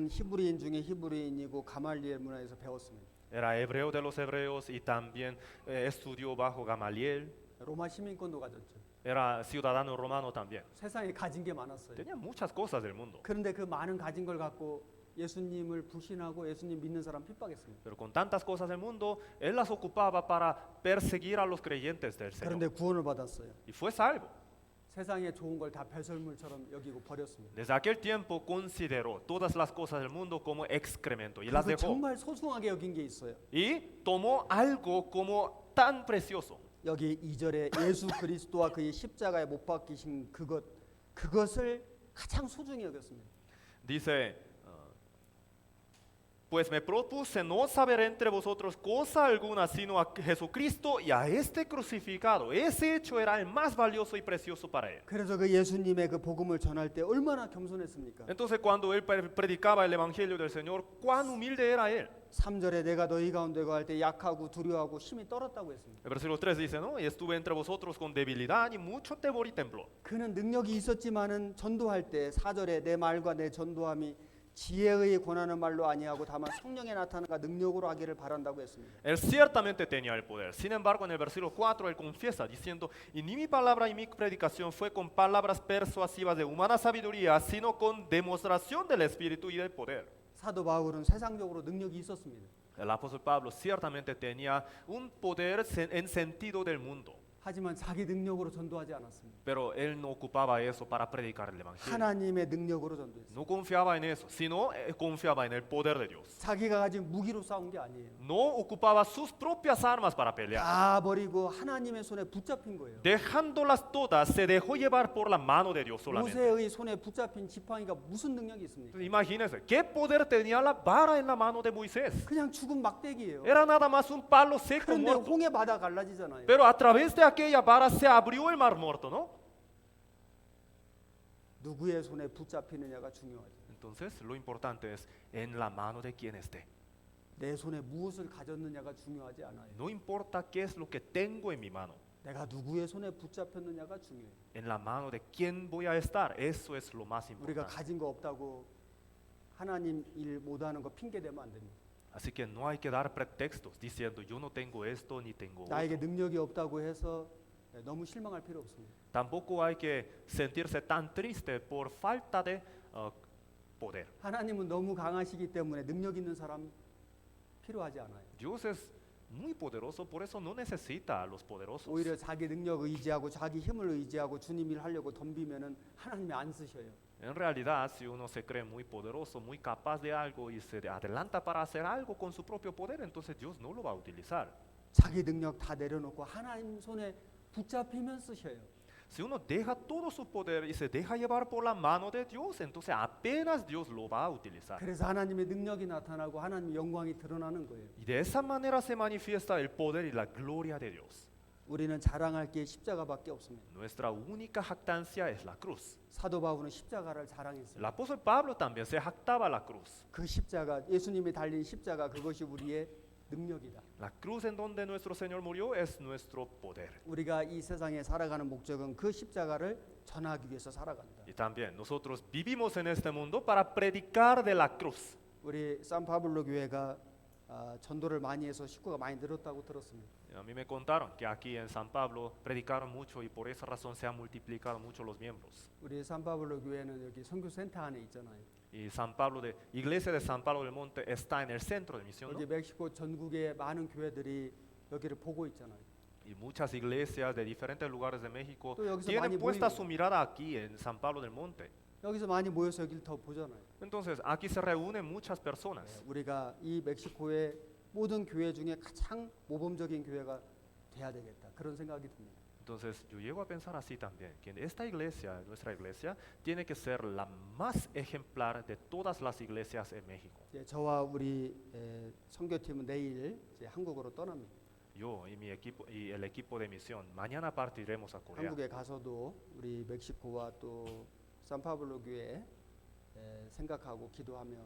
히브리인 중에 히브리인이고 가말리엘 문화에서 배웠습니다.
Era hebreo de los hebreos y también estudió bajo Gamaliel.
로마 시민권도 가졌죠.
Era ciudadano romano también.
세상에 가진 게 많았어요.
Tenía muchas cosas del mundo.
그런데 그 많은 가진 걸 갖고 예수님을 불신하고 예수님 믿는 사람 핍박했습니다.
Pero con tantas cosas del mundo, él las ocupaba para perseguir a los creyentes del Señor.
그런데 구원을 받았어요.
Y fue salvo.
세상에 좋은 걸 다 배설물처럼 여기고 버렸습니다.
Desde aquel tiempo consideró todas las cosas del mundo como excremento y las
그래서
dejó.
정말 소중하게 여긴 게 있어요.
Y tomó algo como tan precioso.
여기 2절에 예수 그리스도와 그의 십자가에 못 박히신 그것을 가장 소중히 여겼습니다.
Dice, pues me propuse no saber entre vosotros cosa alguna sino a Jesucristo y a este crucificado. Ese hecho era el más valioso y precioso para él.
그래서 그 예수님의 그 복음을 전할 때 얼마나 겸손했습니까?
Entonces cuando él predicaba el evangelio del Señor, cuán humilde era él.
3절에 내가 너희 가운데 거할 때 약하고 두려워하고 힘이 떨었다고 했습니다.
El versículo 3 dice, ¿no? Y estuve entre vosotros con debilidad y mucho temor y temblor.
그는 능력이 있었지만은 전도할 때 4절에 내 말과 내 전도함이 지혜의 권하는 말로 아니하고 다만 성령의 나타남과 능력으로 하기를 바란다고 했습니다.
Él ciertamente tenía el poder. Sin embargo, en el versículo 4 él confiesa diciendo, y ni mi palabra y mi predicación fue con palabras persuasivas de humana sabiduría, sino con demostración del Espíritu y del poder.
사도 바울은 세상적으로 능력이 있었습니다.
El apóstol Pablo ciertamente tenía un poder en sentido del mundo,
하지만 자기 능력으로 전도하지 않았습니다.
pero él no ocupaba eso para predicar el evangelio.
하나님의 능력으로 전도했습니다.
No confiaba en eso, sino confiaba en el poder de Dios.
자기가 가진 무기로 싸운 게 아니에요.
No ocupaba sus propias armas para pelear.
다 버리고 하나님의 손에 붙잡힌 거예요.
Dejándolas todas, se dejó llevar por la mano de Dios solamente.
모세의 손에 붙잡힌 지팡이가 무슨 능력이 있습니까?
Imagínense, ¿qué poder tenía la vara en la mano de Moisés?
그냥 죽은 막대기예요.
Era nada más un palo seco
그런데
muerto.
홍해 바다 갈라지잖아요.
Pero a través de aquella vara se abrió el mar muerto, ¿no?
누구의 손에 붙잡히느냐가 중요하죠.
Entonces, lo importante es en la mano de quien esté.
내 손에 무엇을 가졌느냐가 중요하지 않아요.
No importa qué es lo que tengo en mi mano.
내가 누구의 손에 붙잡혔느냐가 중요해요.
En la mano de quién voy a estar. Eso es lo más
우리가
importante.
가진 거 없다고 하나님 일 못하는 거 핑계 대면 안 됩니다.
Así que no hay que dar pretextos diciendo yo no tengo esto ni tengo
나에게
otro.
능력이 없다고 해서 너무 실망할 필요 없습니다.
Tampoco hay que sentirse tan triste por falta de poder.
하나님은 너무 강하시기 때문에 능력 있는 사람 필요하지 않아요.
Dios es muy poderoso, por eso no necesita a los poderosos.
오히려 자기 능력 의지하고 자기 힘을 의지하고 주님 일 하려고 덤비면은 하나님이 안 쓰셔요.
En realidad, si uno se cree muy poderoso, muy capaz de algo y se adelanta para hacer algo con su propio poder, entonces Dios no lo va a utilizar.
자기 능력 다 내려놓고 하나님 손에 붙잡히면 쓰셔요.
Si uno deja todo su poder y se deja llevar por la mano de Dios, entonces apenas Dios lo va a utilizar.
그래서 하나님의 능력이 나타나고 하나님의 영광이 드러나는 거예요.
Y de esa manera se manifiesta el poder y la gloria de Dios.
우리는 자랑할 게 십자가밖에 없습니다.
Nuestra única jactancia es la cruz.
사도 바울은 십자가를 자랑했어요.
El apóstol Pablo también se jactaba la cruz.
그 십자가, 예수님이 달린 십자가, 그것이 우리의 능력이다.
La cruz en donde nuestro Señor murió es nuestro poder.
우리가 이 세상에 살아가는 목적은 그 십자가를 전하기 위해서 살아간다.
Y también nosotros vivimos en este mundo para predicar de la cruz.
우리 산파블로 교회가 전도를 많이 해서 식구가 많이 늘었다고 들었습니다.
A mí me contaron que aquí en San Pablo predicaron mucho y por esa razón se han multiplicado mucho los miembros.
우리 산파블로 교회는 여기 선교센터 안에 있잖아요.
Y San Pablo Iglesia de San Pablo del Monte está en el centro de misión, ¿no?
여기 멕시코 전국의 많은 교회들이 여기를 보고 있잖아요.
Y muchas iglesias de diferentes lugares de México
또 여기서
tienen
많이
puesta
모이고.
su mirada aquí en San Pablo del Monte.
여기서 많이 모여서 여기를 더 보잖아요.
Entonces aquí se reúnen muchas personas.
우리가 이 멕시코의 모든 교회 중에 가장 모범적인 교회가 돼야 되겠다. 그런 생각이 듭니다.
Entonces yo llego a pensar así también, que esta iglesia, nuestra iglesia, tiene que ser la más ejemplar de todas las iglesias en México.
저와 우리 선교팀은 내일 이제 한국으로 떠납니다.
Yo y mi equipo y el equipo de misión mañana partiremos a Corea.
한국에 가서도 우리 멕시코와 또 산파블로 교회 생각하고 기도하며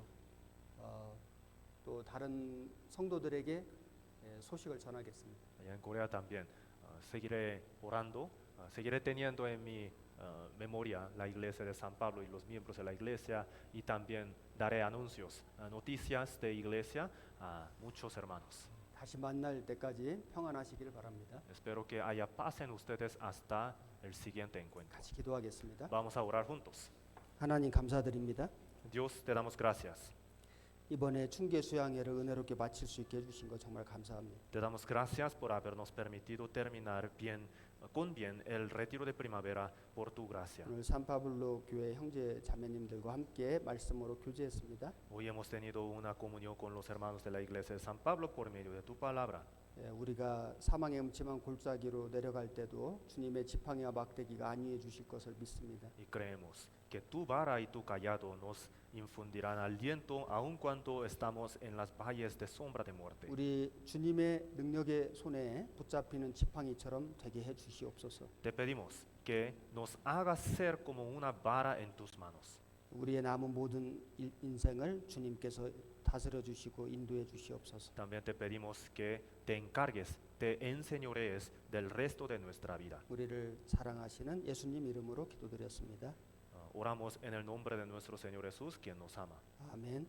또 다른 성도들에게 소식을 전하겠습니다.
Allá en Corea también seguiré orando Seguiré teniendo en mi memoria la iglesia de San Pablo y los miembros de la iglesia y también daré anuncios, noticias de iglesia a muchos hermanos.
다시 만날 때까지 평안하시길 바랍니다.
Espero que haya paz en ustedes hasta el siguiente encuentro.
같이 기도하겠습니다.
Vamos a orar juntos.
하나님 감사드립니다.
Dios, te damos gracias.
이번에 충계 수양회를 은혜롭게 마칠 수 있게 해주신 거 정말 감사합니다.
Te damos gracias por habernos permitido terminar bien, con bien el retiro de primavera por tu gracia.
오늘 산파블로 교회 형제 자매님들과 함께 말씀으로 교제했습니다.
Hoy hemos tenido una comunión con los hermanos de la iglesia de San Pablo por medio de tu palabra.
우리가 사망의 음침한 골짜기로 내려갈 때도 주님의 지팡이와 막대기가 안위해 주실 것을 믿습니다.
Y creemos que tu vara y tu callado nos infundirán aliento aun cuando estamos en las valles de sombra de muerte.
우리 주님의 능력의 손에 붙잡히는 지팡이처럼 되게 해 주시옵소서.
Te pedimos que nos hagas ser como una vara en tus manos.
우리의 남은 모든 인생을 주님께서 다스려 주시고 인도해 주시옵소서.
También te pedimos que te encargues, te enseñorees del resto de nuestra vida.
우리를 사랑하시는 예수님 이름으로 기도드렸습니다.
Oramos en el nombre de nuestro Señor Jesús, quien nos ama.
아멘.